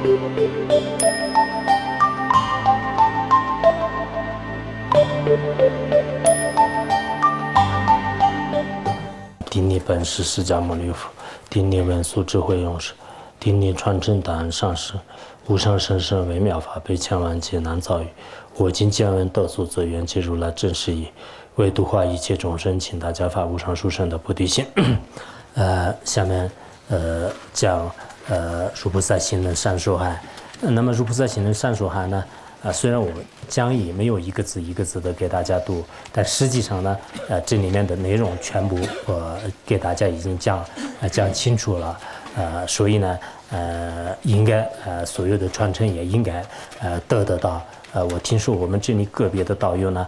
顶礼本师释迦牟尼佛，顶礼文殊智慧勇士，顶礼传承档案上师，无上甚深微妙法，被千万劫难遭遇。我今见闻得所则愿解如来真实义，为度化一切众生，请大家发无上殊胜的菩提心。下面讲如菩萨行能善说海。那么如菩萨行能善说海呢？虽然我讲义没有一个字一个字的给大家读，但实际上呢，这里面的内容全部给大家已经讲清楚了，所以呢，应该所有的传承也应该得到。我听说我们这里个别的导游呢，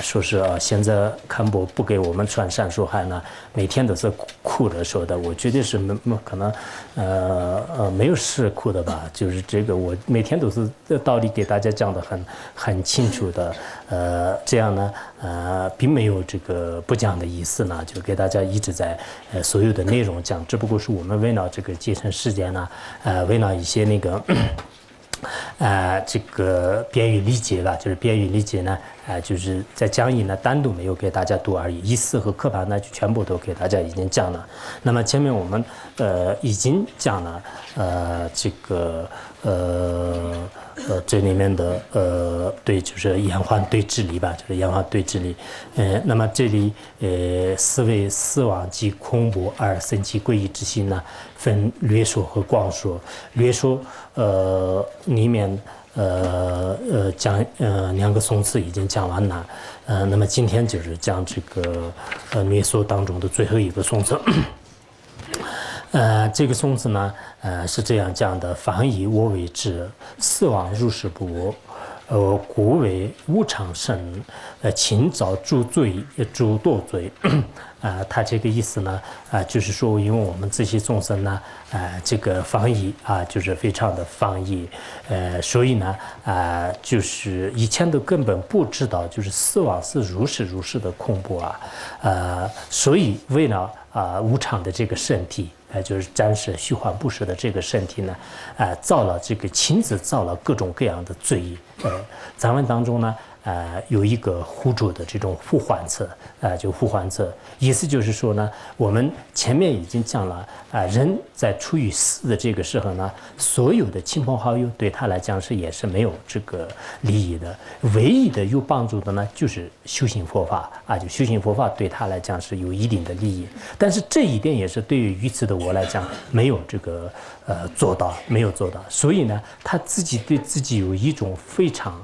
说是现在堪布不给我们传善说海呢，每天都是哭着说的。我绝对是可能，没有是哭的吧，就是这个我每天都是道理给大家讲的很清楚的，这样呢，并没有这个不讲的意思呢，就给大家一直在所有的内容讲，只不过是我们为了这个节省时间呢，为了一些那个。这个便于理解吧，就是便于理解呢，就是在讲义呢单独没有给大家读而已，意思和课本呢就全部都给大家已经讲了。那么前面我们已经讲了这个这里面的对，就是延缓对治理吧，就是延缓对治理。那么这里思维死亡及恐怖而生起诡异之心呢，分略说和广说。略说里面讲两个颂词已经讲完了，那么今天就是讲这个略说当中的最后一个颂词。这个颂词呢，是这样讲的：防以我为之，死亡如是不我，故为无常生，轻造诸罪，诸堕罪。他这个意思呢，就是说，因为我们这些众生呢，这个防疫就是非常的防疫，所以呢，就是以前都根本不知道，就是死亡是如是的恐怖所以为了无常的这个身体。就是暂时虚幻不实的这个身体呢，造了这个亲自造了各种各样的罪业。咱们当中呢，有一个互助的这种互换策，就互换策，意思就是说呢，我们前面已经讲了，人在处于死的这个时候呢，所有的亲朋好友对他来讲也是没有这个利益的，唯一的有帮助的呢，就是修行佛法就修行佛法对他来讲是有一定的利益，但是这一点也是对于愚痴的我来讲没有这个没有做到，所以呢，他自己对自己有一种非常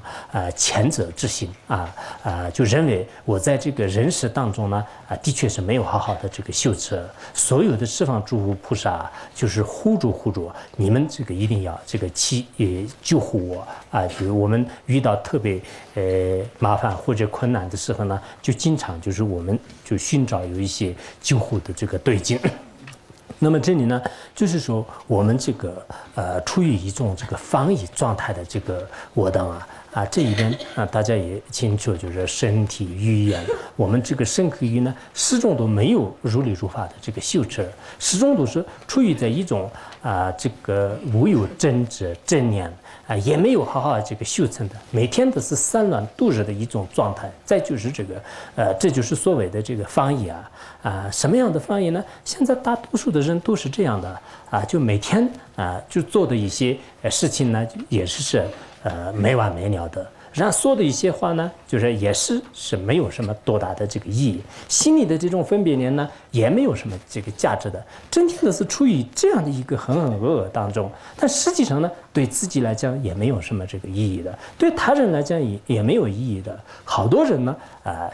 谴责之心就认为我在这个人世当中呢的确是没有好好的这个修持，所有的十方诸佛菩萨就是护住你们这个一定要这个救护我比如我们遇到特别麻烦或者困难的时候呢，就经常就是我们就寻找有一些救护的这个对境。那么这里呢，就是说我们这个处于一种这个防疫状态的这个我等这一边大家也清楚，就是身体语言，我们这个身和语呢，始终都没有如理如法的这个修持，始终都是处于在一种这个无有真知正念也没有好好这个修成的，每天都是散乱度日的一种状态。再就是这个这就是所谓的这个防疫什么样的防疫呢？现在大多数的人都是这样的就每天就做的一些事情呢，也是没完没了的。然后说的一些话呢，就是也是没有什么多大的这个意义，心里的这种分别念呢，也没有什么这个价值的，整天的是处于这样的一个浑浑噩噩当中。但实际上呢，对自己来讲也没有什么这个意义的，对他人来讲也没有意义的。好多人呢，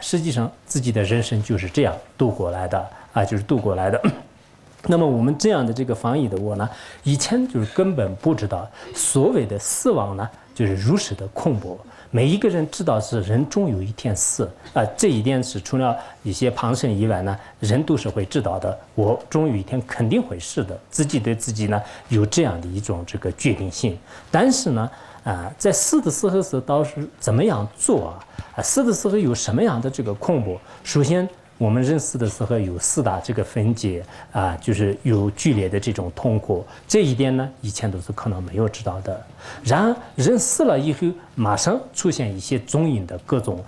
实际上自己的人生就是这样度过来的就是度过来的。那么我们这样的这个防疫的我呢，以前就是根本不知道所谓的死亡呢，就是如此的恐怖。每一个人知道是人终有一天死这一点是除了一些旁生以外呢，人都是会知道的。我终有一天肯定会死的，自己对自己呢有这样的一种这个决定性。但是呢，在死的时候到底是怎么样做死的时候有什么样的这个恐怖？首先，我们人死的时候有4大这个分解啊，就是有剧烈的这种痛苦，这一点呢，以前都是可能没有知道的。然而人死了以后，马上出现一些踪影的各种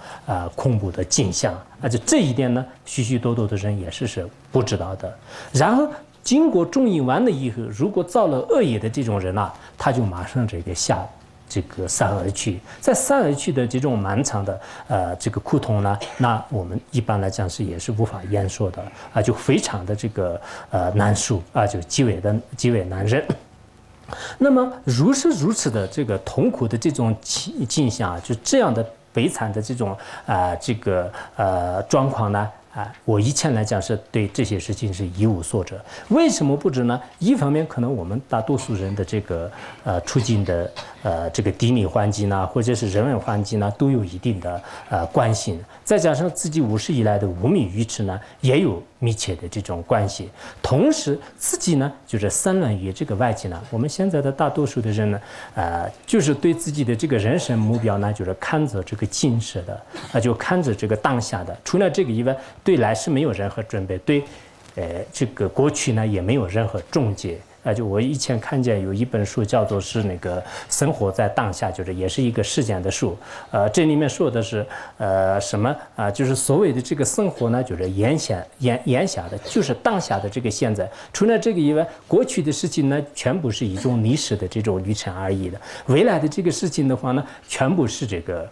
恐怖的景象，而且这一点呢，许许多多的人也是不知道的。然后经过中印完了以后，如果造了恶业的这种人啊，他就马上下这个三恶趣，在三恶趣的这种漫长的这个苦痛呢，那我们一般来讲也是无法言说的啊，就非常的这个难受啊，就极为难忍。那么如是如此的这个痛苦的这种景象啊，就这样的悲惨的这种状况呢？我以前来讲是对这些事情是一无所知。为什么不知呢？一方面可能我们大多数人的这个处境的这个地理环境呢，或者是人文环境呢，都有一定的关系。再加上自己无始以来的无名愚痴呢，也有密切的这种关系。同时自己呢，就是散乱于这个外界呢。我们现在的大多数的人呢，就是对自己的这个人生目标呢，就是看着这个今世的，就看着这个当下的。除了这个以外，对来世没有任何准备，对，这个过去呢也没有任何终结。就我以前看见有一本书叫做是那个生活在当下，就是也是一个事件的书。这里面说的是什么啊？就是所谓的这个生活呢，就是眼下的，就是当下的这个现在。除了这个以外，过去的事情呢，全部是一种历史的这种旅程而已的。未来的这个事情的话呢，全部是这个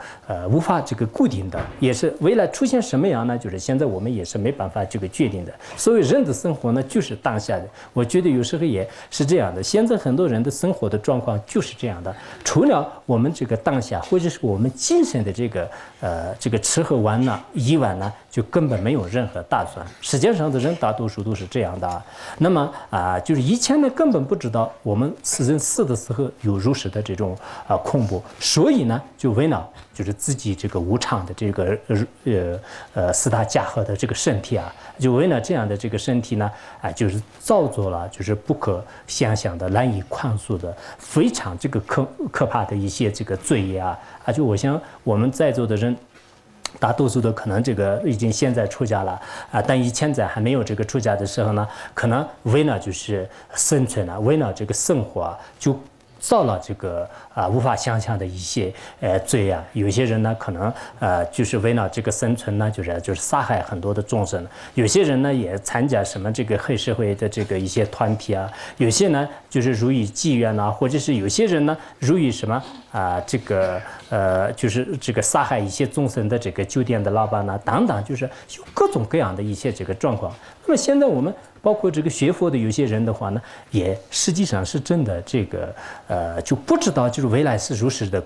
无法这个固定的，也是未来出现什么样呢？就是现在我们也是没办法这个决定的。所以人的生活呢，就是当下的。我觉得有时候也是这样的，现在很多人的生活的状况就是这样的。除了我们这个当下，或者是我们精神的这个吃喝玩乐以外呢，就根本没有任何打算。世界上的人大多数都是这样的。那么就是以前呢根本不知道我们人死的时候有如实的这种恐怖，所以呢就为了就是自己这个无常的这个4大假合的这个身体啊，就为了这样的这个身体呢就是造作了就是不可想象的、难以宽恕的、非常这个可怕的一些这个罪业啊！就我想我们在座的人，大多数的可能这个已经现在出家了但以前在还没有这个出家的时候呢，可能为了就是生存啊，为了这个生活啊，就造了这个无法想象的一些罪啊。有些人呢可能就是为了这个生存呢，就是杀害很多的众生。有些人呢也参加什么这个黑社会的这个一些团体啊。有些呢就是如意妓院啊，或者是有些人呢如意什么这个就是这个杀害一些众生的这个酒店的老板呢，等等，就是有各种各样的一些这个状况。那么现在我们包括这个学佛的有些人的话呢，也实际上是真的这个就不知道就是未来是如实的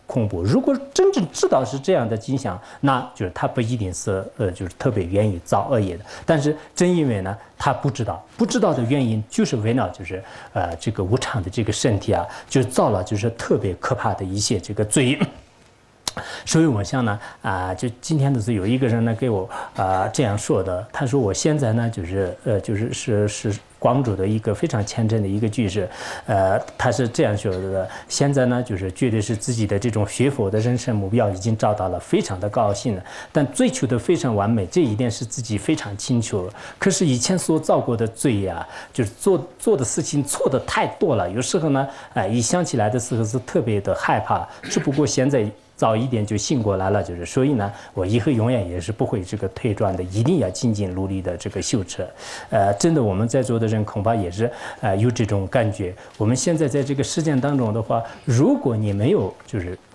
恐怖。如果真正知道是这样的景象，那就是他不一定是就是特别愿意造恶业的。但是正因为呢他不知道的原因，就是为了就是这个无常的这个身体啊，就造了就是特别可怕的一些这个罪。所以我想呢就今天的是有一个人呢给我这样说的，他说我现在呢是广州的一个非常虔诚的一个居士，他是这样说的：现在呢就是觉得是自己的这种学佛的人生目标已经找到了，非常的高兴了，但追求的非常完美，这一点是自己非常清楚。可是以前所造过的罪啊，就是做的事情错的太多了，有时候呢一想起来的时候是特别的害怕。只不过现在早一点就醒过来了，就是所以呢，我以后永远也是不会这个退转的，一定要精进努力的这个修持。真的，我们在座的人恐怕也是有这种感觉。我们现在在这个实践当中的话，如果你没有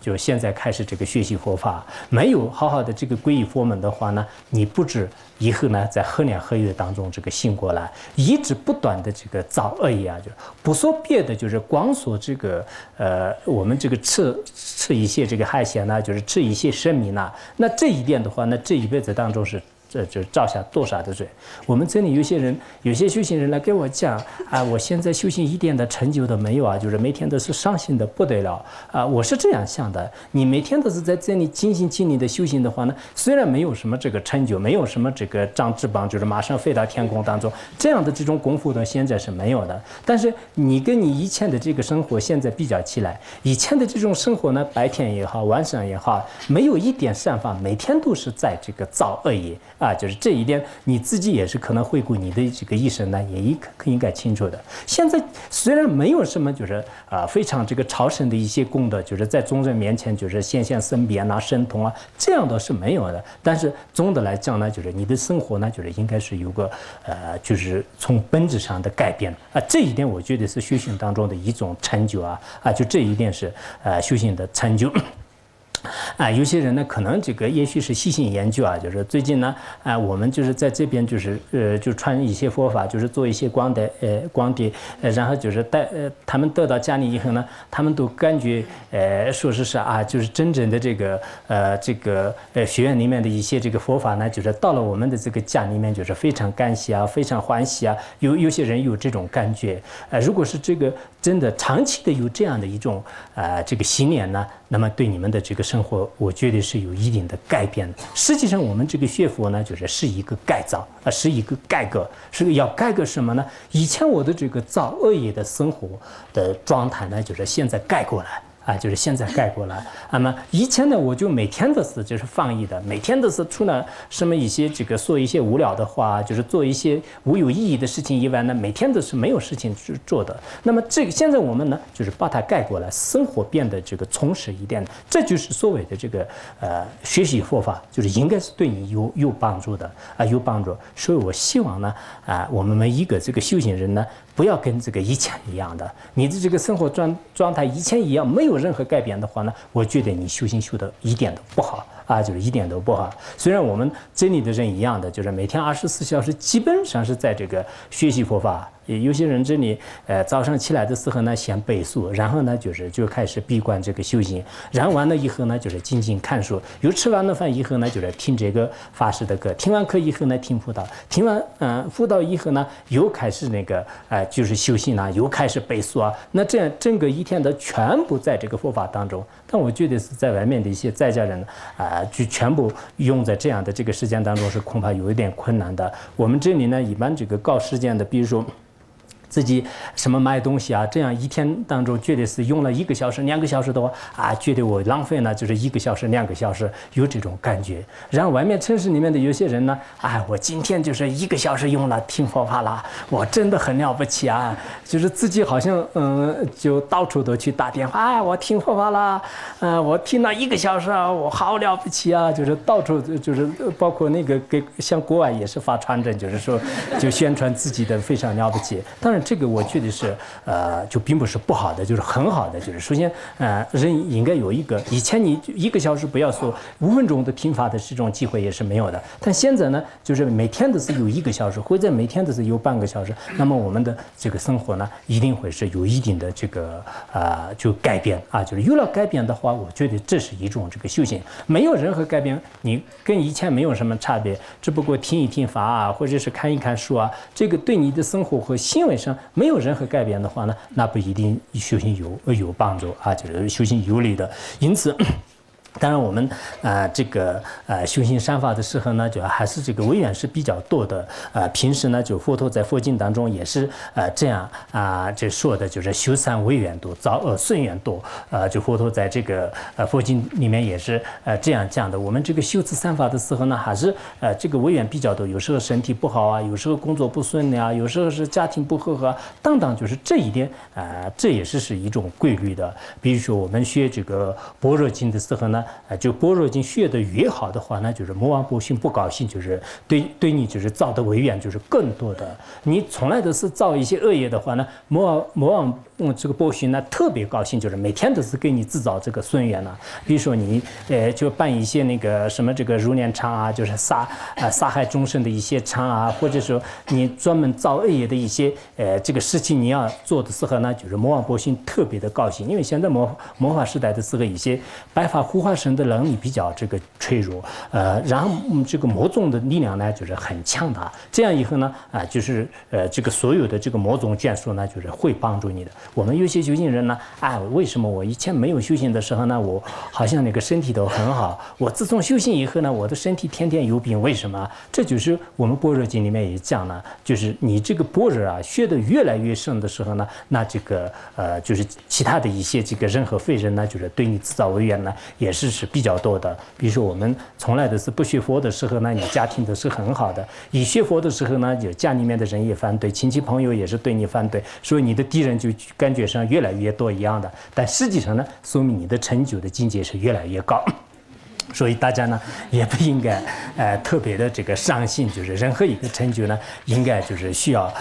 就现在开始这个学习佛法，没有好好的这个皈依佛门的话呢，你不知以后呢在何年何月当中这个醒过来，一直不断的这个造恶业就不说别的，就是光说这个我们这个吃一些这个海鲜呢，就是吃一些生米呢，那这一点的话，那这一辈子当中是就造下多少的罪。我们这里有些修行人来跟我讲我现在修行一点的成就都没有就是每天都是伤心的不得了我是这样想的，你每天都是在这里尽心尽力的修行的话呢，虽然没有什么这个成就，没有什么这个长翅膀就是马上飞到天空当中，这样的这种功夫呢现在是没有的。但是你跟你以前的这个生活现在比较起来，以前的这种生活呢，白天也好晚上也好，没有一点善法，每天都是在这个造恶业啊，就是这一点你自己也是可能回顾你的这个一生呢，也应该清楚的。现在虽然没有什么就是非常这个超神的一些功德，就是在众人面前就是显现身边啊、神通啊，这样的是没有的。但是总的来讲呢，就是你的生活呢，就是应该是有个就是从本质上的改变啊，这一点我觉得是修行当中的一种成就就这一点是修行的成就。有些人呢，可能这个也许是细心研究就是最近呢，我们就是在这边就是就传一些佛法，就是做一些光碟，然后就是他们得到家里以后呢，他们都感觉说是就是真正的这个学院里面的一些这个佛法呢，就是到了我们的这个家里面，就是非常感喜非常欢喜有些人有这种感觉，如果是这个真的长期的有这样的一种这个信念呢，那么对你们的这个生活，我觉得是有一定的改变的。实际上，我们这个学佛呢，是一个改造是一个改革，是要改革什么呢？以前我的这个造恶业的生活的状态呢，现在改过来。就是现在改过来。那么以前呢，我就每天都是就是放逸的，每天都是除了什么一些这个说一些无聊的话，就是做一些无有意义的事情以外呢，每天都是没有事情去做的。那么这个现在我们呢，就是把它改过来，生活变得这个充实一点，这就是所谓的这个学习佛法，就是应该是对你有帮助的有帮助。所以我希望呢我们每一个这个修行人呢，不要跟这个以前一样的，你的这个生活状态以前一样，没有任何改变的话呢，我觉得你修行修的一点都不好就是一点都不好。虽然我们这里的人一样的，就是每天24小时基本上是在这个学习佛法。有些人这里早上起来的时候呢，先背诵，然后呢就开始闭关这个修行，然后完了以后呢，就是静静看书，又吃完了饭以后呢，就是听这个法师的课，听完课以后呢，听辅导，听完辅导以后呢，又开始那个就是修行又开始背诵那这样整个一天的全部在这个佛法当中。但我觉得是在外面的一些在家人就全部用在这样的这个时间当中，是恐怕有一点困难的。我们这里呢，一般这个高时间的，比如说自己什么买东西这样一天当中觉得是用了1个小时、2个小时的话觉得我浪费了就是1个小时、2个小时，有这种感觉。然后外面城市里面的有些人呢，我今天就是1个小时用了听佛法了，我真的很了不起就是自己好像就到处都去打电话我听佛法了我听了1个小时我好了不起就是到处就是包括那个像国外也是发传真，就是说就宣传自己的非常了不起。当然这个我觉得是就并不是不好的，就是很好的。就是首先人应该有一个，以前你1个小时不要说5分钟的听法的这种机会也是没有的，但现在呢，就是每天都是有1个小时，或者每天都是有半个小时，那么我们的这个生活呢，一定会是有一定的这个就改变就是有了改变的话，我觉得这是一种这个修行。没有任何改变，你跟以前没有什么差别，只不过听一听法或者是看一看书这个对你的生活和行为上没有任何改变的话呢，那不一定修行有帮助就是修行有利的。因此当然我们这个修行善法的时候呢，就还是这个违缘是比较多的。平时呢，就佛陀在佛经当中也是这样这说的，就是修善违缘多，造恶顺缘多。就佛陀在这个佛经里面也是这样讲的。我们这个修持善法的时候呢，还是这个违缘比较多，有时候身体不好有时候工作不顺利有时候是家庭不和和等等，就是这一点这也是一种规律的。比如说我们学这个般若经的时候呢，就般若经学得越好的话呢，就是魔王不兴不高兴，就是对你就是造的违缘就是更多的。你从来都是造一些恶业的话呢，魔王这个波旬呢特别高兴，就是每天都是给你制造这个顺缘比如说你就办一些那个什么这个入念场就是杀害众生的一些场或者说你专门造恶业的一些这个事情你要做的时候呢，就是魔王波旬特别的高兴。因为现在魔法时代的时候，一些白发护法神的能力比较这个脆弱然后这个魔宗的力量呢就是很强大。这样以后呢就是这个所有的这个魔宗眷属呢，就是会帮助你的。我们有些修行人呢为什么我以前没有修行的时候呢，我好像那个身体都很好，我自从修行以后呢，我的身体天天有病，为什么？这就是我们般若经里面也讲了，就是你这个般若学得越来越深的时候呢，那这个就是其他的一些这个人和非人呢，就是对你制造违缘呢，也是比较多的。比如说我们从来都是不学佛的时候呢，你家庭都是很好的；一学佛的时候呢，就家里面的人也反对，亲戚朋友也是对你反对，所以你的敌人就感觉上越来越多一样的。但实际上呢，说明你的成就的境界是越来越高。所以大家呢也不应该特别的这个伤心，就是任何一个成就呢，应该就是需要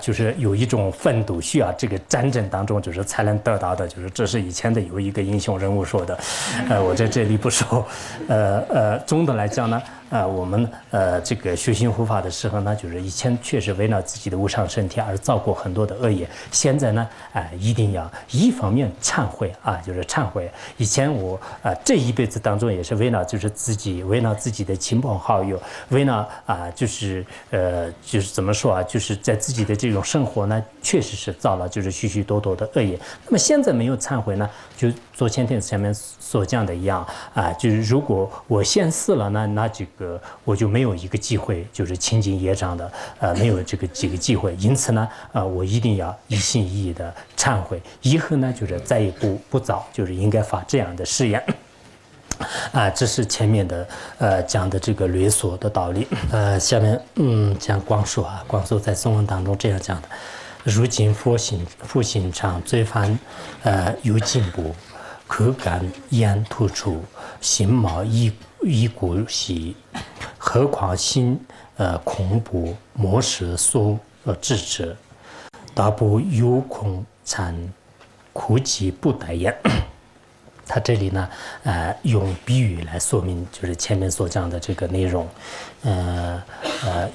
就是有一种奋斗，需要这个战争当中就是才能得到的，就是这是以前的有一个英雄人物说的，我在这里不说，总的来讲呢。我们这个修行护法的时候呢，就是以前确实为了自己的无上身体而造过很多的恶业，现在呢，一定要一方面忏悔啊，就是忏悔。以前我这一辈子当中也是为了就是自己，为了自己的亲朋好友，为了就是怎么说啊，就是在自己的这种生活呢，确实是造了就是许许多多的恶业。那么现在没有忏悔呢，就昨天前面所讲的一样就是如果我先死了呢，那这个我就没有一个机会，就是清净业障的，没有这个机会。因此呢，我一定要一心一意的忏悔，以后呢，就是再也不造，就是应该发这样的誓言。这是前面的讲的这个略说的道理。下面讲光说啊，光说在颂文当中这样讲的：如今佛性常罪犯有进步，口感眼突出，心毛一股息，何况心恐怖模式所致之，大不有空参苦集不待言。他这里呢，用比喻来说明，就是前面所讲的这个内容，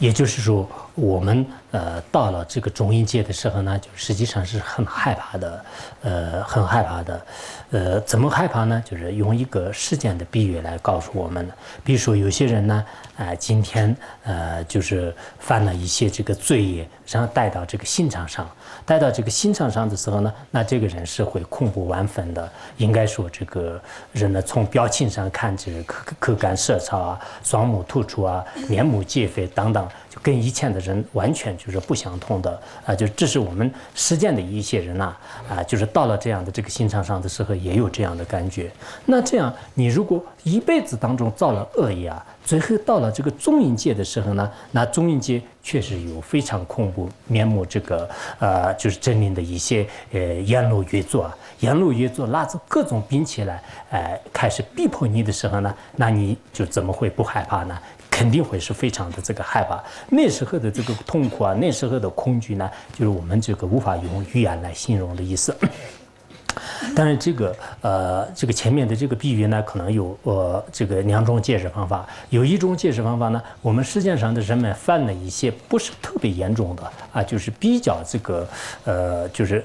也就是说，我们到了这个中阴界的时候呢，就实际上是很害怕的，很害怕的，怎么害怕呢？就是用一个事件的比喻来告诉我们的。比如说有些人呢，今天就是犯了一些这个罪业，然后带到这个刑场上，带到这个刑场上的时候呢，那这个人是会恐怖万分的。应该说这个人呢，从表情上看，这个口干舌燥啊，双目突出啊，面目狷狒等等，就跟以前的人完全就是不相同的就这是我们实践的一些人就是到了这样的这个刑场上的时候，也有这样的感觉。那这样，你如果一辈子当中造了恶业最后到了这个中阴界的时候呢，那中阴界确实有非常恐怖面目这个就是狰狞的一些阎罗越座阎罗越座拿着各种兵器来开始逼迫你的时候呢，那你就怎么会不害怕呢？肯定会是非常的这个害怕。那时候的这个痛苦那时候的恐惧呢，就是我们这个无法用语言来形容的意思。当然，这个前面的这个比喻呢，可能有这个两种解释方法。有一种解释方法呢，我们世界上的人们犯了一些不是特别严重的就是比较这个就是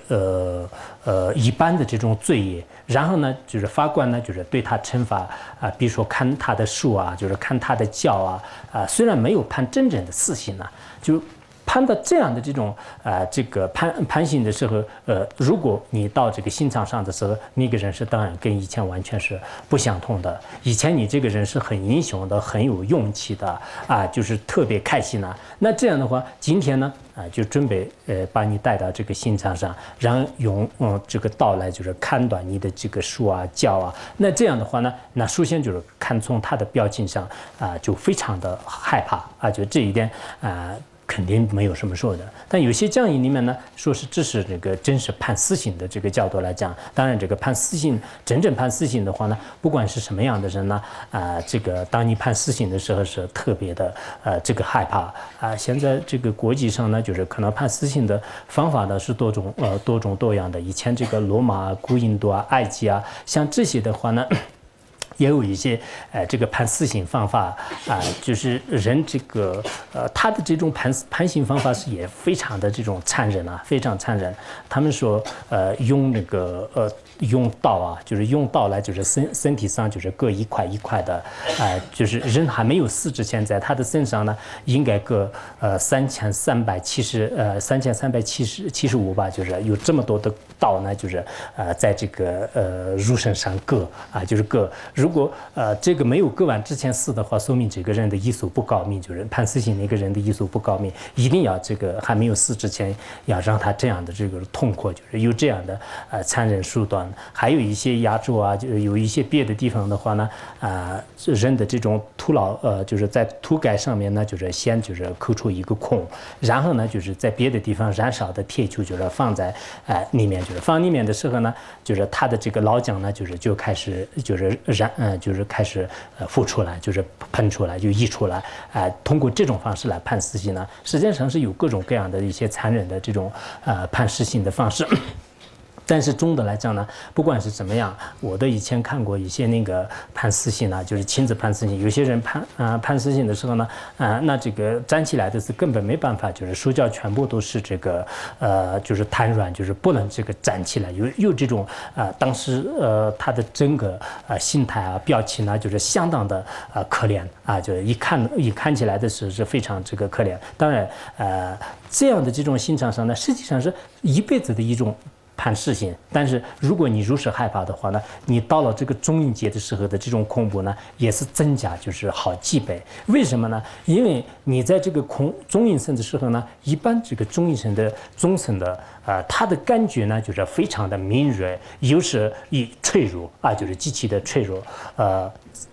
一般的这种罪业，然后呢，就是法官呢，就是对他惩罚比如说看他的书就是看他的教虽然没有判真正的死刑就。判到这样的这种这个判刑的时候，如果你到这个刑场上的时候，那个人是当然跟以前完全是不相同的。以前你这个人是很英雄的，很有勇气的就是特别开心那这样的话，今天呢就准备把你带到这个刑场上，然后用这个刀来就是砍断你的这个树脚那这样的话呢，那首先就是看从他的表情上就非常的害怕就这一点肯定没有什么说的。但有些讲义里面呢，说是这是这个真是判死刑的这个角度来讲。当然，这个判死刑真正判死刑的话呢，不管是什么样的人呢，这个当你判死刑的时候是特别的这个害怕现在这个国际上呢，就是可能判死刑的方法呢是多种多样的。以前这个罗马、古印度埃及像这些的话呢。也有一些这个判死刑方法就是人这个他的这种判刑方法是也非常的这种残忍非常残忍。他们说用那个用刀就是用刀来就是身体上就是割一块一块的就是人还没有死之前，在他的身上呢应该割3375吧，就是有这么多的刀呢，就是在这个肉身上割就是割。如如果这个没有割腕之前死的话，说明这个人的医术不高明，就是判死刑那个人的医术不高明，一定要这个还没有死之前要让他这样的这个痛苦，就是有这样的残忍手段。还有一些亚洲啊，就有一些别的地方的话呢，人的这种土牢就是在土盖上面呢，就是先就是抠出一个孔，然后呢就是在别的地方燃烧的铁球就是放在里面，就是放里面的时候呢，就是它的这个老浆呢就开始就是就是开始浮出来，就是喷出来就溢出来，通过这种方式来判死刑呢，实际上是有各种各样的一些残忍的这种判死刑的方式。但是总的来讲呢，不管是怎么样，我都以前看过一些那个判死刑呢，就是亲自判死刑。有些人判死刑的时候呢，那这个站起来的是根本没办法，就是手脚全部都是这个就是瘫软，就是不能这个站起来。有这种当时他的整个心态啊、表情啊，就是相当的可怜啊，就是一看起来的是非常这个可怜。当然这样的这种心肠上呢，实际上是一辈子的一种判死刑，但是如果你如实害怕的话呢，你到了这个中阴节的时候的这种恐怖呢，也是增加就是好几倍。为什么呢？因为你在这个中阴身的时候呢，一般这个中阴身的中身的他的感觉呢就是非常的敏锐，有时脆弱啊，就是极其的脆弱，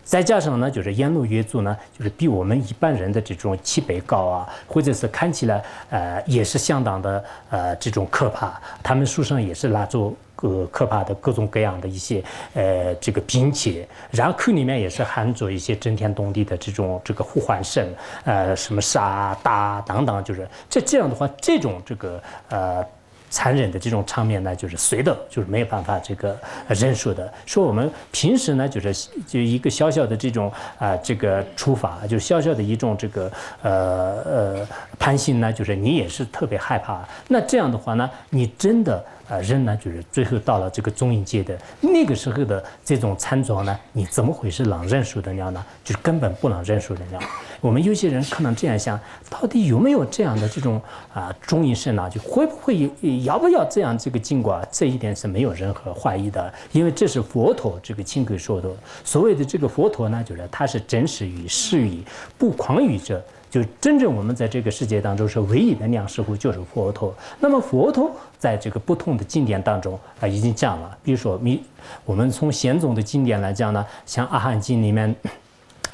再加上呢，就是阎罗月族呢，就是比我们一般人的这种7倍高啊，或者是看起来也是相当的这种可怕。他们书上也是拿出可怕的各种各样的一些这个兵器，然后口里面也是含着一些震天动地的这个呼唤声，什么杀打等等，就是这样的话，这种这个残忍的这种场面呢，就是谁的就是没有办法这个忍受的。说我们平时呢，就一个小小的这种这个处罚，就小小的一种这个判刑呢，就是你也是特别害怕。那这样的话呢，你真的人呢，就是最后到了这个中阴界的那个时候的这种惨状呢，你怎么会是能忍受得了呢？就是根本不能忍受得了。我们有些人可能这样想，到底有没有这样的这种中阴身啊？就会不会要不要这样这个经过？这一点是没有任何怀疑的，因为这是佛陀这个亲口说的。所谓的这个佛陀呢，就是他是真实语、实语、不诳语者。就真正我们在这个世界当中是唯一的量师傅，就是佛陀。那么佛陀在这个不同的经典当中已经讲了，比如说我们从显宗的经典来讲呢，像阿含经里面。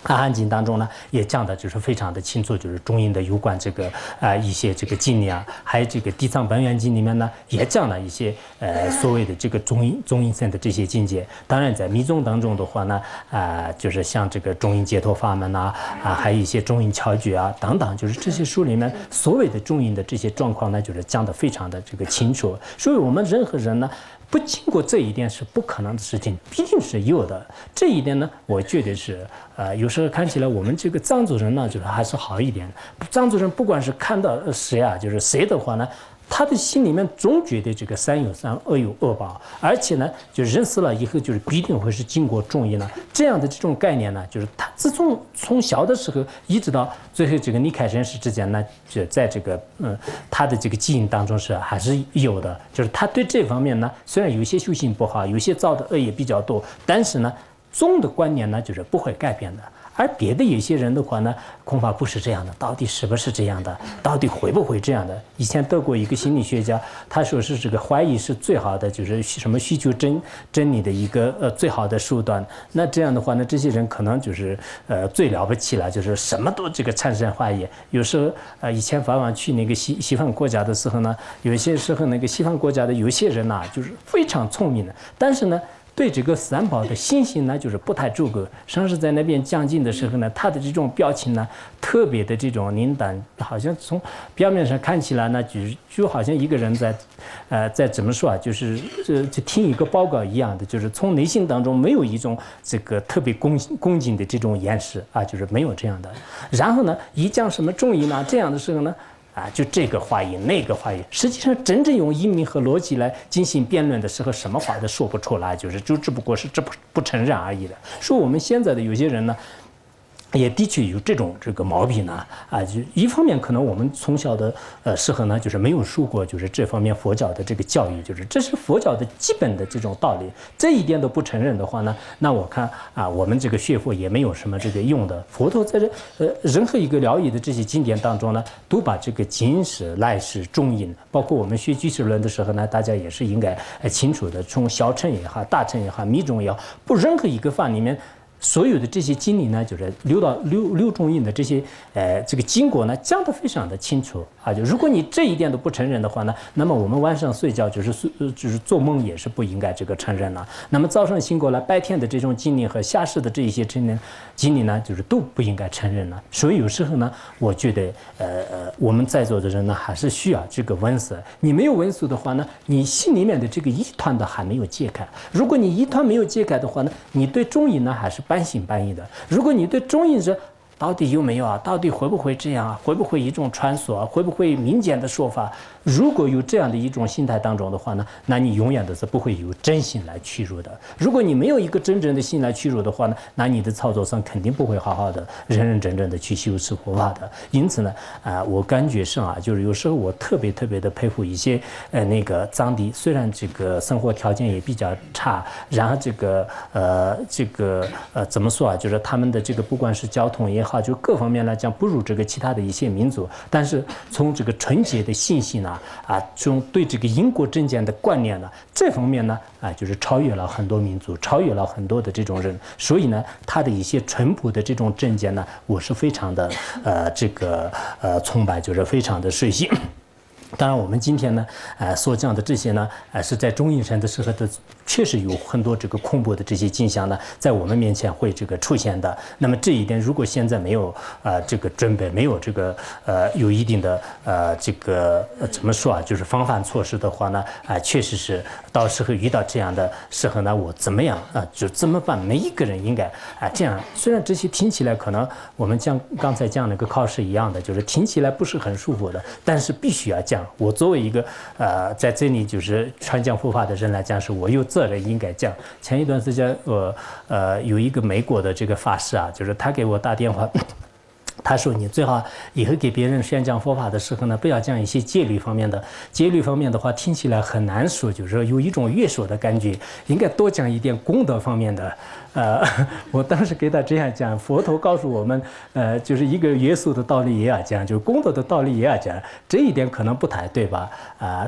阿含经当中呢，也讲的就是非常的清楚，就是中阴的有关这个一些这个经历啊，还有这个地藏本愿经里面呢，也讲了一些所谓的这个中阴身的这些境界。当然，在密宗当中的话呢，就是像这个中阴解脱法门啊，还有一些中阴巧诀啊等等，就是这些书里面所谓的中阴的这些状况呢，就是讲的非常的这个清楚。所以我们任何人呢，不经过这一点是不可能的事情，毕竟是有的。这一点呢，我觉得是有时候看起来我们这个藏族人呢，就是还是好一点。藏族人不管是看到谁啊，就是谁的话呢，他的心里面总觉得这个善有善，恶有恶报，而且呢，就人死了以后，就是必定会是经过中阴了。这样的这种概念呢，就是他自从小的时候一直到最后这个离开人世之间呢，就在这个他的这个基因当中是还是有的。就是他对这方面呢，虽然有一些修行不好，有些造的恶也比较多，但是呢，总的观念呢就是不会改变的。而别的有些人的话呢，恐怕不是这样的。到底是不是这样的？到底会不会这样的？以前德国一个心理学家，他说是这个怀疑是最好的，就是什么需求真理的一个最好的手段。那这样的话呢，这些人可能就是最了不起了，就是什么都这个产生怀疑。有时候以前法王去那个西方国家的时候呢，有些时候那个西方国家的有些人呐，就是非常聪明的，但是呢，对这个三宝的信心呢，就是不太足够。上次在那边讲经的时候呢，他的这种表情呢，特别的这种凝淡，好像从表面上看起来呢，就好像一个人在怎么说啊，就是就听一个报告一样的，就是从内心当中没有一种这个特别恭敬的这种掩饰啊，就是没有这样的。然后呢，一讲什么中医呢，这样的时候呢。就这个话语那个话语，实际上真正用英明和逻辑来进行辩论的时候，什么话都说不出来，就只不过是不承认而已的。说我们现在的有些人呢，也的确有这个毛病呢，就一方面可能我们从小的时候呢，就是没有受过就是这方面佛教的这个教育，就是这是佛教的基本的这种道理，这一点都不承认的话呢，那我看我们这个学佛也没有什么这个用的。佛陀在任何一个疗愈的这些经典当中呢，都把这个今世、来世、中阴，包括我们学居士论的时候呢，大家也是应该清楚的，从小乘也好，大乘也好，密宗也好，不任何一个法里面。所有的这些经理呢，就是六中印的这些这个经过呢，讲得非常的清楚就如果你这一点都不承认的话呢，那么我们晚上睡觉就是做梦也是不应该这个承认了。那么早上醒过来，白天的这种经历和下世的这一些经历呢，就是都不应该承认了。所以有时候呢，我觉得我们在座的人呢，还是需要这个闻思。你没有闻思的话呢，你心里面的这个疑团的还没有解开。如果你疑团没有解开的话呢，你对中阴呢还是半信半疑的。如果你对中阴是到底有没有到底会不会这样会不会一种传说会不会民间的说法？如果有这样的一种心态当中的话呢，那你永远都是不会有真心来屈辱的。如果你没有一个真正的心来屈辱的话呢，那你的操作上肯定不会好好的、认认真真的去修持佛法的。因此呢，我感觉上就是有时候我特别的佩服一些那个藏地，虽然这个生活条件也比较差，然后怎么说就是他们的这个不管是交通也好，就各方面来讲不如这个其他的一些民族，但是从这个纯洁的信心呢。这种对这个因果正见的观念呢，这方面呢，就是超越了很多民族，超越了很多的这种人，所以呢，他的一些淳朴的这种正见呢，我是非常的崇拜，就是非常的随喜。当然，我们今天呢，所讲的这些呢，是在中阴身的时候的，确实有很多这个恐怖的这些景象呢，在我们面前会这个出现的。那么这一点，如果现在没有这个准备，没有这个有一定的怎么说就是防范措施的话呢，确实是到时候遇到这样的时候呢，我怎么样就怎么办？每一个人应该这样。虽然这些听起来可能我们刚才讲那个考试一样的，就是听起来不是很舒服的，但是必须要讲。我作为一个在这里就是传讲佛法的人来讲，是我有责任应该讲。前一段时间有一个美国的这个法师就是他给我打电话。他说：“你最好以后给别人宣讲佛法的时候呢，不要讲一些戒律方面的。戒律方面的话，听起来很难说，就是有一种约束的感觉。应该多讲一点功德方面的。我当时给他这样讲，佛陀告诉我们，就是一个约束的道理也要讲，就是功德的道理也要讲。这一点可能不太对吧？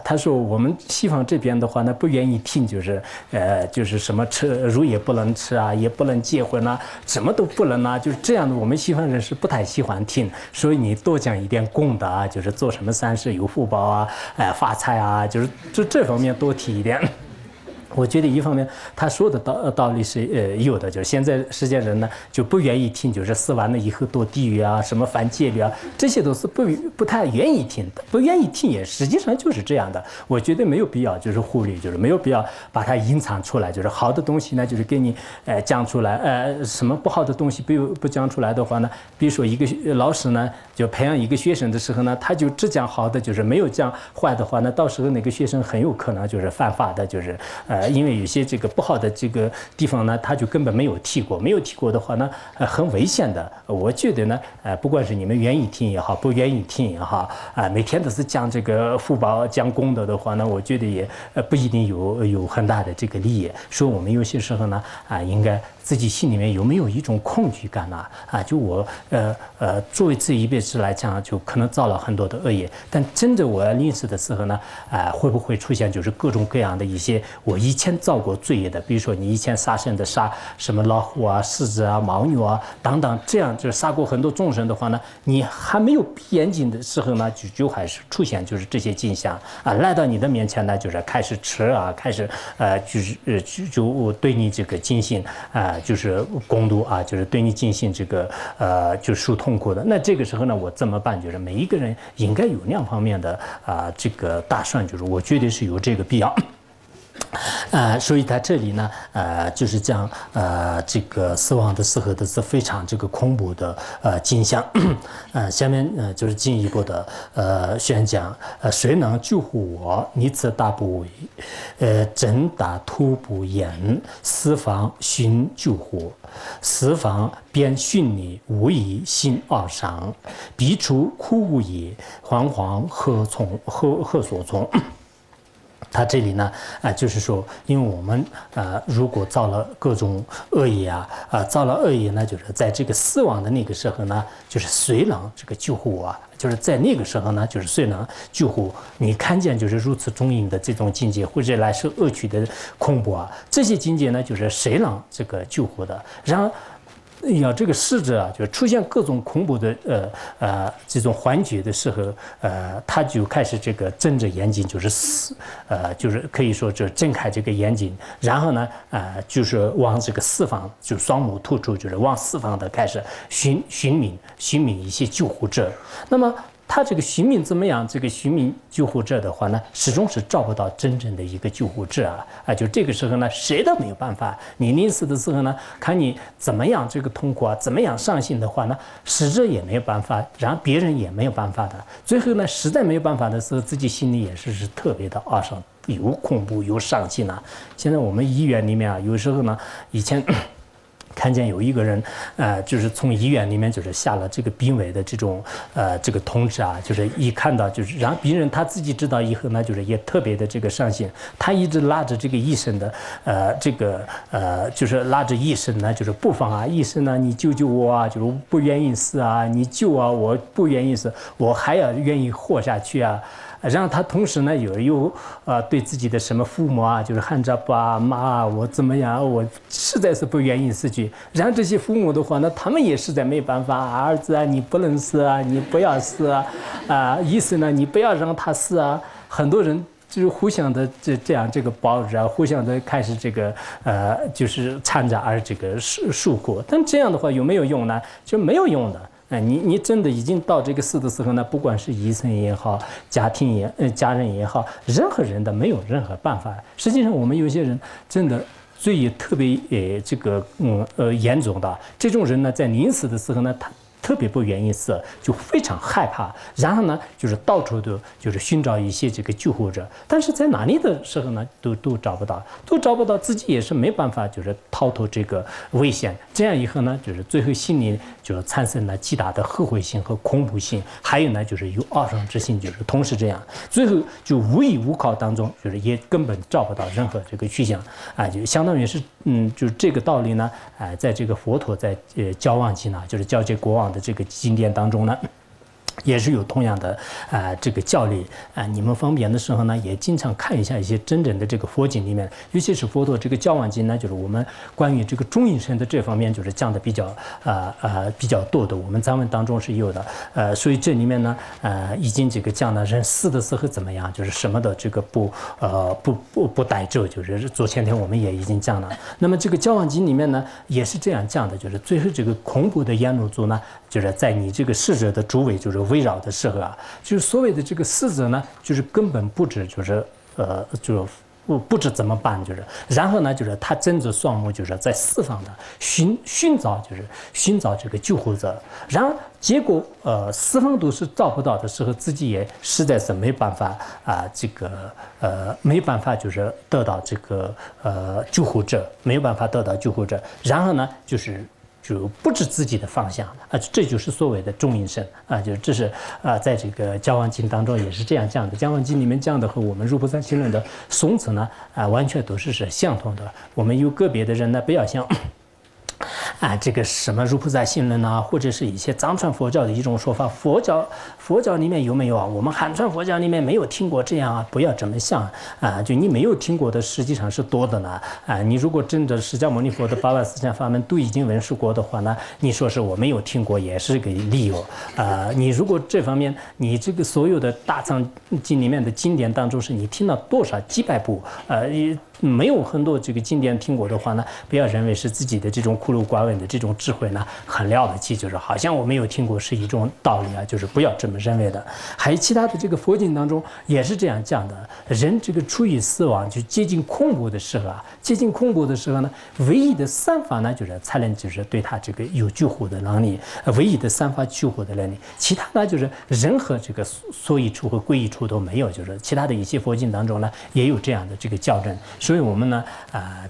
他说我们西方这边的话呢，不愿意听，就是什么肉也不能吃也不能结婚什么都不能就是这样的。我们西方人是不太喜欢听，所以你多讲一点功德就是做什么善事有福报发财就是这方面多提一点。”我觉得一方面他说的道理是有的，就是现在世间人呢就不愿意听，就是死完了以后堕地狱什么犯戒律这些都是不太愿意听的，不愿意听也实际上就是这样的。我觉得没有必要就是忽略，就是没有必要把它隐藏出来，就是好的东西呢就是给你讲出来，什么不好的东西不讲出来的话呢，比如说一个老师呢就培养一个学生的时候呢，他就只讲好的，就是没有讲坏的话呢，到时候那个学生很有可能就是犯法的，就是因为有些这个不好的这个地方呢，他就根本没有提过的话呢，很危险的。我觉得呢，不管是你们愿意听也好，不愿意听也好，每天都是讲这个福报、讲功德的话呢，我觉得也不一定有很大的这个利益。所以我们有些时候呢，应该自己心里面有没有一种恐惧感就我作为这一辈子来讲，就可能造了很多的恶业，但真的我要临死的时候呢，会不会出现就是各种各样的一些我以前造过罪业的，比如说你以前杀生的杀什么老虎狮子牦牛等等，这样就是杀过很多众生的话呢，你还没有闭眼睛的时候呢，就还是出现就是这些景象来到你的面前呢，就是开始吃开始就对你这个进行就是攻读就是对你进行这个就受痛苦的。那这个时候呢，我怎么办？就是每一个人应该有两方面的这个打算，就是我觉得是有这个必要。所以他这里呢，就是讲这个死亡的时候的是非常这个恐怖的景象。下面就是进一步的宣讲，谁能救护我？你此大不为，真打突不言，四方寻救护，四方便训你，无以心懊伤，彼处苦无也，惶惶何所从？他这里呢，就是说，因为我们如果造了各种恶业造了恶业呢，就是在这个死亡的那个时候呢，就是谁能这个救护我？就是在那个时候呢，就是谁能救护你？看见就是如此中阴的这种境界，或者来受恶趣的恐怖这些境界呢，就是谁能这个救护的？然后。要这个逝者就出现各种恐怖的这种幻觉的时候，他就开始这个睁着眼睛，就是死，就是可以说就睁开这个眼睛，然后呢，就是往这个四方，就双目突出，就是往四方的开始寻觅一些救护者。那么他这个寻觅怎么样？这个寻觅救护者的话呢，始终是找不到真正的一个救护者就这个时候呢，谁都没有办法。你临死的时候呢，看你怎么样这个痛苦怎么样伤心的话呢，死者也没有办法，然后别人也没有办法的。最后呢，实在没有办法的时候，自己心里也是特别的懊伤，有恐怖有伤心现在我们医院里面有时候呢，以前。看见有一个人，就是从医院里面就是下了这个病危的这种这个通知就是一看到就是让病人他自己知道以后呢，就是也特别的这个伤心，他一直拉着这个医生的这个就是拉着医生呢，就是不放医生呢，你救救我就是我不愿意死你救我不愿意死，我还要愿意活下去然后他同时呢有对自己的什么父母就是喊着爸妈我怎么样，我实在是不愿意死去。然后这些父母的话呢，他们也实在没办法，儿子你不能死你不要死医生呢你不要让他死很多人就是互相的这样这个抱着互相的开始这个就是掺着这个诉苦，但这样的话有没有用呢？就没有用的。你真的已经到这个死的时候呢，不管是医生也好，家人也好，任何人都没有任何办法。实际上，我们有些人真的罪特别这个严重的这种人呢，在临死的时候呢，他特别不愿意死，就非常害怕，然后呢，就是到处都就是寻找一些这个救护者，但是在哪里的时候呢，都找不到，自己也是没办法，就是逃脱这个危险。这样以后呢，就是最后心里就产生了极大的后悔心和恐怖心，还有呢，就是有懊丧之心，就是同时这样，最后就无依无靠当中，就是也根本找不到任何这个去向就相当于是就是这个道理呢，在这个佛陀在交往经就是交接国王的这个经典当中呢，也是有同样的这个教理你们方便的时候呢，也经常看一下一些真正的这个佛经里面，尤其是佛陀这个教往经呢，就是我们关于这个中阴身的这方面，就是讲的比较多的，我们藏文当中是有的所以这里面呢已经这个讲了人死的时候怎么样，就是什么的这个不带咒，就是昨前天我们也已经讲了。那么这个教往经里面呢，也是这样讲的，就是最后这个恐怖的阎罗族呢，就是在你这个逝者的周围就是围绕的时候就是所谓的这个逝者呢，就是根本不知就是就不知怎么办，就是然后呢，就是他睁着双目，就是在四方的寻找这个救护者，然后结果四方都是找不到的时候，自己也实在是没办法这个没办法就是得到这个救护者，没有办法得到救护者，然后呢就不知自己的方向这就是所谓的中阴身就这是在这个交往经当中也是这样讲的。交往经里面讲的和我们入菩萨行论的颂词呢完全都是相同的。我们有个别的人呢，不要像这个什么入菩萨行论或者是一些藏传佛教的一种说法，佛教里面有没有我们汉传佛教里面没有听过这样不要这么想就你没有听过的实际上是多的呢你如果真的释迦牟尼佛的八万四千法门都已经闻识过的话呢，你说是我没有听过也是个理由你如果这方面你这个所有的大藏经里面的经典当中是你听了多少几百部没有很多这个经典听过的话呢，不要认为是自己的这种孤陋寡闻的这种智慧呢很了不起，就是好像我没有听过是一种道理啊，就是不要这么认为的。还有其他的这个佛经当中也是这样讲的，人这个处于死亡就接近空无的时候啊，接近空无的时候呢，唯一的三法呢就是才能就是对他这个有救护的能力，唯一的三法救护的能力，其他呢就是任何这个所以处和归一处都没有，就是其他的一些佛经当中呢也有这样的这个校正，所以我们呢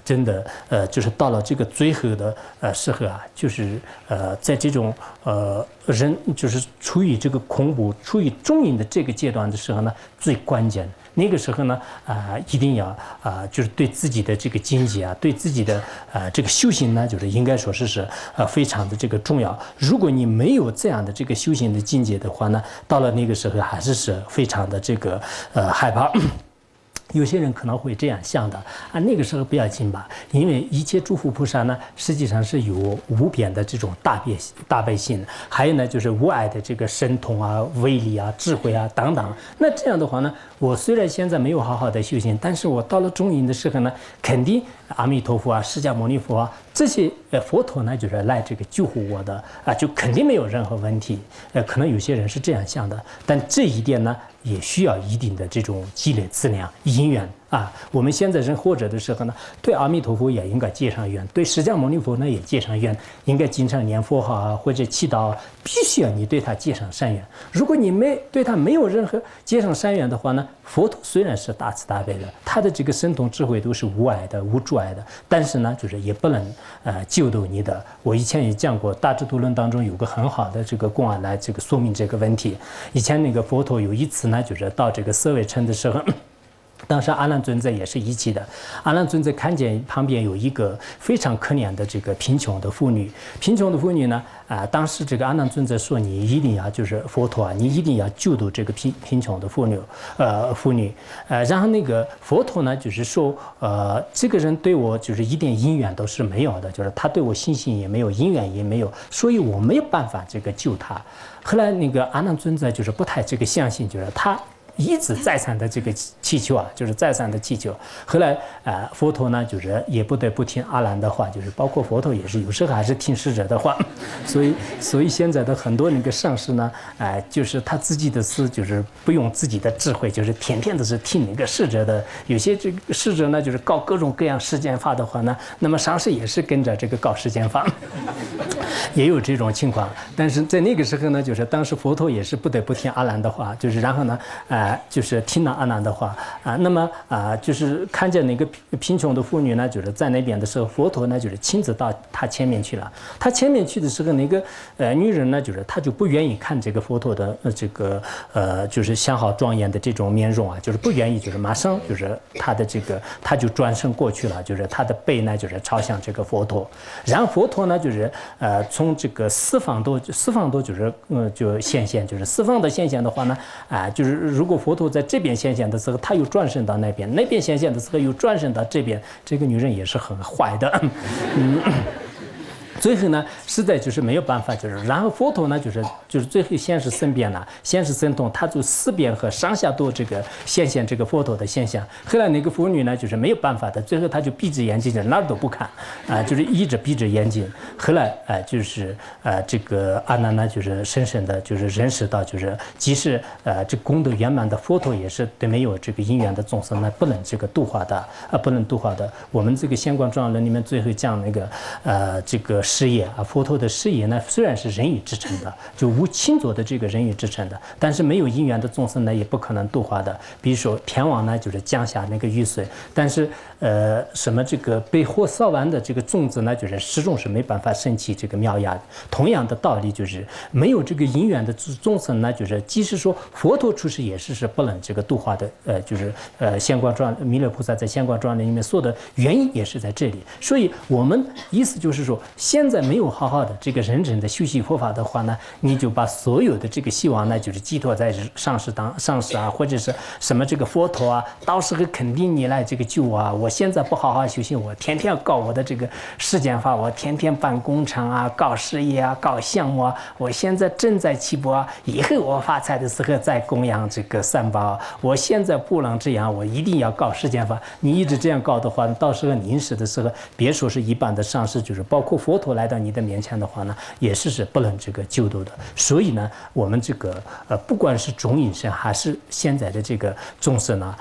真的就是到了这个最后的时候啊，就是在这种人就是处于这个空无、处于中阴的这个阶段的时候呢，最关键。那个时候呢，一定要就是对自己的这个境界啊，对自己的这个修行呢，就是应该说是非常的这个重要。如果你没有这样的这个修行的境界的话呢，到了那个时候还是非常的这个害怕。有些人可能会这样想的那个时候不要紧吧，因为一切诸佛菩萨呢，实际上是有无边的这种大悲心，还有呢就是无碍的这个神通啊、威力啊、智慧啊等等。那这样的话呢，我虽然现在没有好好的修行，但是我到了中阴的时候呢，肯定阿弥陀佛啊、释迦牟尼佛啊这些佛陀呢，就是来这个救护我的就肯定没有任何问题。可能有些人是这样想的，但这一点呢，也需要一定的这种积累资粮因缘我们现在人活着的时候呢，对阿弥陀佛也应该结上缘，对释迦牟尼佛呢也结上缘，应该经常念佛号或者祈祷，必须要你对他结上善缘。如果你对他没有任何结上善缘的话呢，佛陀虽然是大慈大悲的，他的这个神通智慧都是无碍的、无阻碍的，但是呢，就是也不能救度你的。我以前也讲过，《大智度论》当中有个很好的这个公案来这个说明这个问题。以前那个佛陀有一次呢，就是到这个舍卫城的时候。当时阿难尊者也是一起的，阿难尊者看见旁边有一个非常可怜的这个贫穷的妇女，呢，当时这个阿难尊者说，你一定要就是佛陀你一定要救度这个贫穷的妇女，然后那个佛陀呢，就是说，这个人对我就是一点因缘都是没有的，就是他对我信心也没有，因缘也没有，所以我没有办法这个救他。后来那个阿难尊者就是不太这个相信，就是他。一直再三的这个祈求就是再三的祈求。后来佛陀呢，就是也不得不听阿难的话，就是包括佛陀也是有时候还是听使者的话。所以现在的很多那个上师呢，就是他自己的事，就是不用自己的智慧，就是天天都是听那个使者的。有些这个使者呢，就是搞各种各样世间法的话呢，那么上师也是跟着这个搞世间法，也有这种情况。但是在那个时候呢，就是当时佛陀也是不得不听阿难的话，就是然后呢，就是听了阿难的话那么就是看见那个贫穷的妇女呢，就是在那边的时候，佛陀呢就是亲自到他前面去了。他前面去的时候，那个女人呢，就是她就不愿意看这个佛陀的这个就是相好庄严的这种面容就是不愿意，就是马上就是他的这个他就转身过去了，就是他的背呢就是朝向这个佛陀。然后佛陀呢就是从这个四方多就是就显现，就是四方的显现的话呢就是如果佛陀在这边显现的时候，他又转身到那边，那边显现的时候又转身到这边，这个女人也是很坏的。最后呢，实在就是没有办法，就是然后佛陀呢，就是最后先是身边了，先是神通，他就四边和上下都这个显现这个佛陀的现象。后来那个妇女呢，就是没有办法的，最后他就闭着眼睛，哪儿都不看就是一直闭着眼睛。后来就是这个阿难呢，就是深深的就是认识到，就是即使这功德圆满的佛陀也是对没有这个因缘的众生呢，不能这个度化的不能度化的。我们这个《显观庄严论》里面最后讲那个这个事业佛陀的事业呢，虽然是人欲之成的，就无亲族的这个人欲之成的，但是没有因缘的众生呢，也不可能度化的。比如说天王呢，就是降下那个雨水，但是什么这个被火烧完的这个种子呢，就是始终是没办法升起这个苗芽的。同样的道理，就是没有这个因缘的众生呢，就是即使说佛陀出世也是不能这个度化的。就是显观庄弥勒菩萨在显观庄严里面说的原因也是在这里。所以我们意思就是说，现在没有好好的这个认真的修习佛法的话呢，你就把所有的这个希望呢，就是寄托在上师啊，或者是什么这个佛陀啊，到时候肯定你来这个救我啊！我现在不好好修行，我天天要搞我的这个世间法，我天天办工厂啊，搞事业啊，搞项目啊，我现在正在起步啊，以后我发财的时候再供养这个三宝，我现在不能这样，我一定要搞世间法。你一直这样搞的话，到时候临死的时候，别说是一般的上师，就是包括佛陀来到你的面前的话呢，也是不能这个救度的。所以呢，我们这个不管是中阴身还是现在的这个众生呢，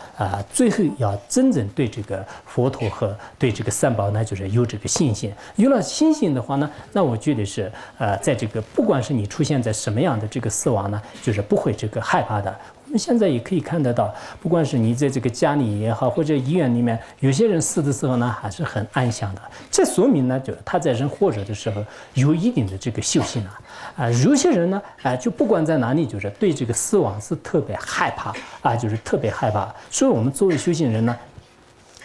最后要真正对这个佛陀和对这个三宝呢，就是有这个信心。有了信心的话呢，那我觉得是在这个不管是你出现在什么样的这个死亡呢，就是不会这个害怕的。我们现在也可以看得到，不管是你在这个家里也好，或者医院里面，有些人死的时候呢，还是很安详的。这说明呢，就他在人活着的时候有一定的这个修行有些人呢，就不管在哪里，就是对这个死亡是特别害怕就是特别害怕。所以我们作为修行人呢，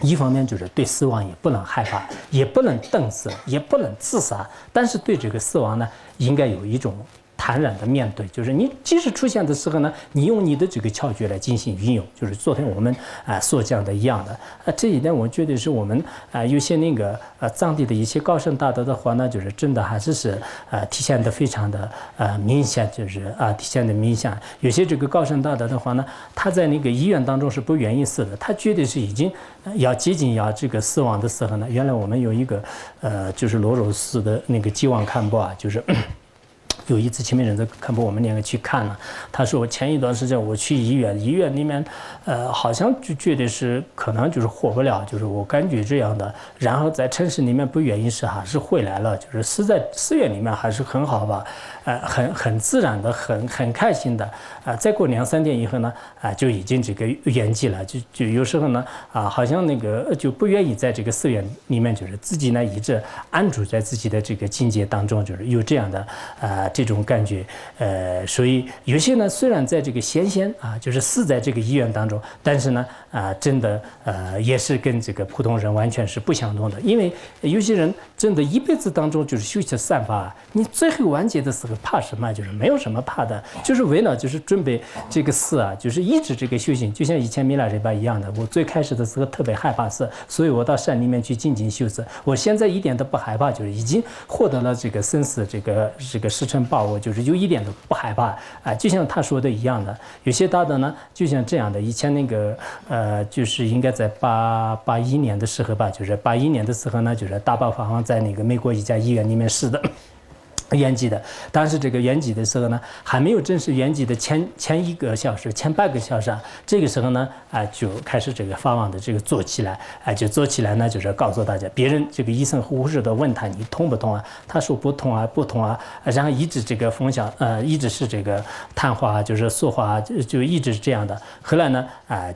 一方面就是对死亡也不能害怕，也不能等死，也不能自杀，但是对这个死亡呢，应该有一种坦然的面对，就是你即使出现的时候呢，你用你的这个窍诀来进行运用，就是昨天我们所讲的一样的这一点我觉得是我们有些那个藏地的一些高僧大德的话呢，就是真的还是体现的非常的明显，就是体现的明显。有些这个高僧大德的话呢，他在那个医院当中是不愿意死的，他觉得是已经要接近要这个死亡的时候呢，原来我们有一个就是罗柔寺的那个吉旺堪布就是有一次前面人在看播，我们两个去看了。他说我前一段时间我去医院里面，好像就觉得是可能就是活不了，就是我感觉这样的。然后在城市里面不愿意死，还是回来了，就是死在寺院里面还是很好吧，很自然的，很开心的。再过2-3天以后呢，就已经这个圆寂了，就有时候呢，好像那个就不愿意在这个寺院里面，就是自己呢一直安住在自己的这个境界当中，就是有这样的这种感觉。所以有些呢虽然在这个先就是死在这个医院当中，但是呢真的也是跟这个普通人完全是不相同的。因为有些人真的一辈子当中就是修习散法，你最后完结的时候怕什么？就是没有什么怕的，就是为了就是准备这个死就是一直这个修行。就像以前米拉热巴一样的，我最开始的时候特别害怕死，所以我到山里面去静静修死。我现在一点都不害怕，就是已经获得了这个生死这个时辰把握，就是有一点都不害怕就像他说的一样的，有些大的呢，就像这样的，以前那个就是应该在81年的时候吧，就是81年的时候呢，就是大宝法王在那个美国一家医院里面死的。圆寂的，但是这个圆寂的时候呢，还没有正式圆寂的前1个小时、前半个小时这个时候呢，就开始这个法王的这个做起来，就做起来呢，就是告诉大家，别人这个医生护士都问他你痛不痛他说不痛不痛然后一直这个分享，一直是这个谈话就是说话就一直是这样的。后来呢，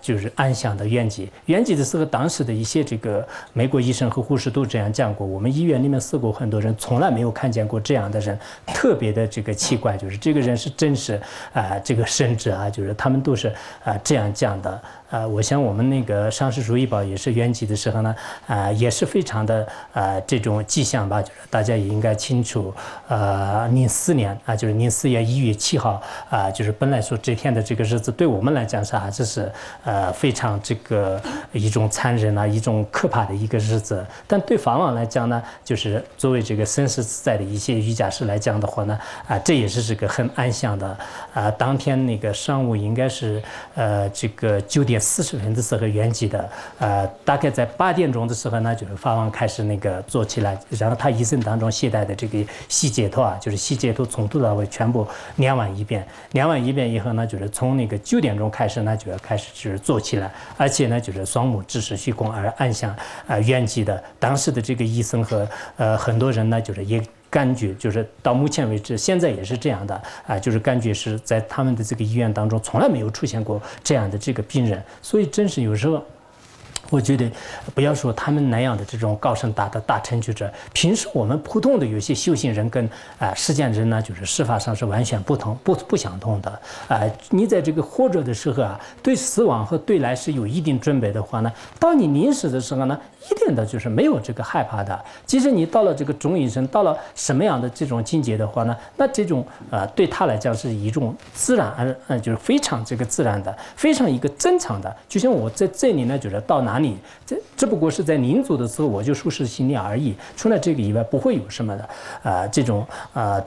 就是安详的圆寂。圆寂的时候，当时的一些这个美国医生和护士都这样讲过，我们医院里面死过很多人，从来没有看见过这样的人，特别的这个奇怪，就是这个人是真是这个神智就是他们都是这样讲的。我想我们那个上师如意宝也是圆寂的时候呢，也是非常的这种迹象吧，就是大家也应该清楚。04年就是04年1月7号就是本来说这天的这个日子，对我们来讲是还是非常这个一种残忍一种可怕的一个日子。但对法王来讲呢，就是作为这个生死自在的一些瑜伽师来讲的话呢，这也是这个很安详的。当天那个上午应该是这个9点40分的时候圆寂的，大概在8点钟的时候呢，就是法王开始那个做起来，然后他一生当中携带的这个细解脱就是细解脱从头到尾全部念完一遍，念完一遍以后呢，就是从那个9点钟开始呢，就要开始就是做起来，而且呢，就是双目直视虚空而安详圆寂的。当时的这个医生和很多人呢，就是也感觉就是到目前为止，现在也是这样的就是感觉是在他们的这个医院当中从来没有出现过这样的这个病人。所以真是有时候我觉得，不要说他们那样的这种高深大的大成就者，平时我们普通的有些修行人跟实践人呢，就是事法上是完全不相同的。你在这个活着的时候啊，对死亡和对来世有一定准备的话呢，当你临死的时候呢，一点的就是没有这个害怕的。即使你到了这个中阴身，到了什么样的这种境界的话呢，那这种对他来讲是一种自然就是非常这个自然的，非常一个正常的。就像我在这里呢，就是到哪里。只不过是在临走的时候，我就舒适心念而已。除了这个以外，不会有什么的这种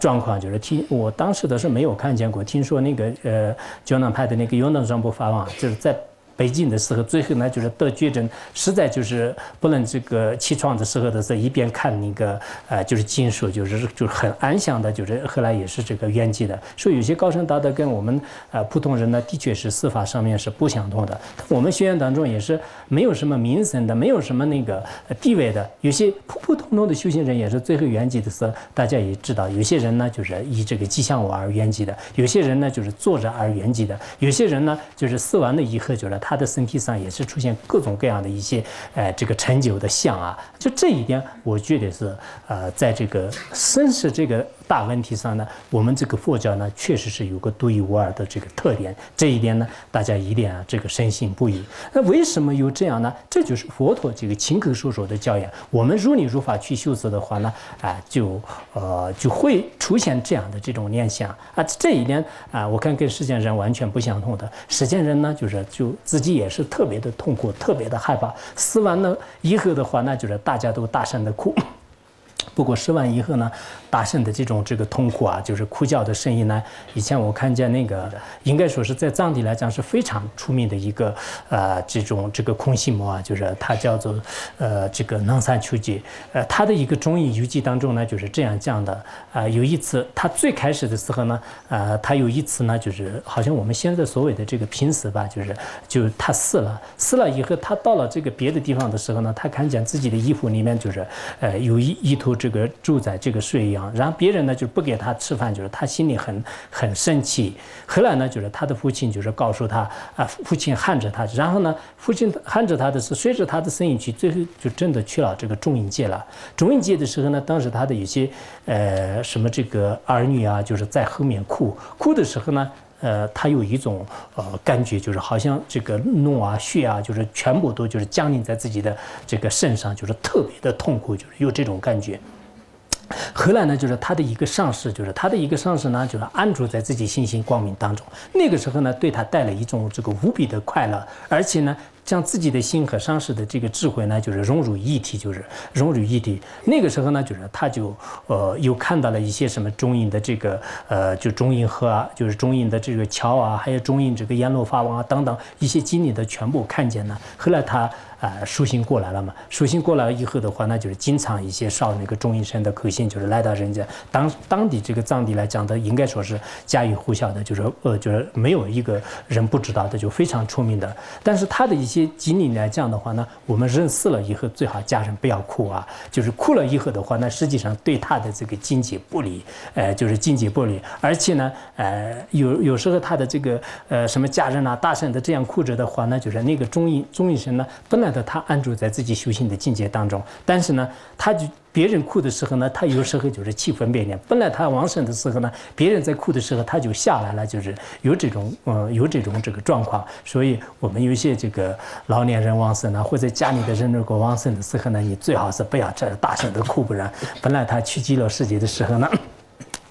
状况。就是我当时的是没有看见过，听说那个胶囊派的那个永能上部法王，就是在北京的时候，最后呢就是得绝症，实在就是不能这个起床的时候的时候，一边看那个就是经书，就是很安详的，就是后来也是这个圆寂的。所以有些高僧大德跟我们普通人呢，的确是司法上面是不相同的。我们学院当中也是没有什么名声的，没有什么那个地位的。有些普通的修行人也是最后圆寂的时候，大家也知道，有些人呢就是以这个吉祥物而圆寂的，有些人呢就是坐着而圆寂的，有些人呢就是死完了以后就是他的身体上也是出现各种各样的一些这个成就的相啊，就这一点，我觉得是在这个生死这个大问题上呢，我们这个佛教呢确实是有个独一无二的这个特点，这一点呢大家一定这个深信不疑。那为什么有这样呢？这就是佛陀这个亲口所说的教言。我们如理如法去修持的话呢，就会出现这样的这种念想啊。这一点我看跟实践人完全不相同的。实践人呢，就自己也是特别的痛苦，特别的害怕。死完了以后的话，那就是大家都大声的哭。不过死完以后呢，大声的这个痛苦啊，就是哭叫的声音呢，以前我看见那个，应该说是在藏地来讲是非常出名的一个这个空心魔啊，就是它叫做这个南山秋吉，他的一个中医游记当中呢就是这样讲的有一次他最开始的时候呢，他有一次呢就是好像我们现在所谓的这个濒死吧，就是他死了以后，他到了这个别的地方的时候呢，他看见自己的衣服里面就是有一头这个猪在这个睡一样，然后别人呢就不给他吃饭，就是他心里很生气。后来呢，就是他的父亲就是告诉他父亲喊着他，然后呢，父亲喊着他的是随着他的声音去，最后就真的去了这个中阴界了。中阴界的时候呢，当时他的有些什么这个儿女啊，就是在后面哭的时候呢。他有一种感觉，就是好像这个怒啊、血啊，就是全部都就是降临在自己的这个身上，就是特别的痛苦，就是有这种感觉。后来呢，就是他的一个上师，呢，就是安住在自己心性光明当中。那个时候呢，对他带来一种这个无比的快乐，而且呢，将自己的心和上师的这个智慧呢，就是融入一体。那个时候呢，就是他就又看到了一些什么中印的这个就中印河啊，就是中印的这个桥啊，还有中印这个阎罗法王啊等等一些经历的全部看见了。后来他苏醒过来了嘛，苏醒过来以后的话，那就是经常一些烧那个中阴身的口信，就是来到人家当地这个藏地来讲的，应该说是家喻户晓的，就是没有一个人不知道的，就非常出名的。但是他的一些经历来讲的话呢，我们人死了以后，最好家人不要哭啊，就是哭了以后的话，那实际上对他的这个经济不利，就是经济不利，而且呢，有时候他的这个什么家人啊、大圣的这样哭着的话呢，就是那个中阴身呢，本来他安住在自己修行的境界当中，但是呢，别人哭的时候呢，他有时候就是气分别念。本来他往生的时候呢，别人在哭的时候他就下来了，就是有这种这个状况。所以我们有一些这个老年人往生呢，或者家里的人如果往生的时候呢，你最好是不要这大声的哭，不然本来他去极乐世界的时候呢。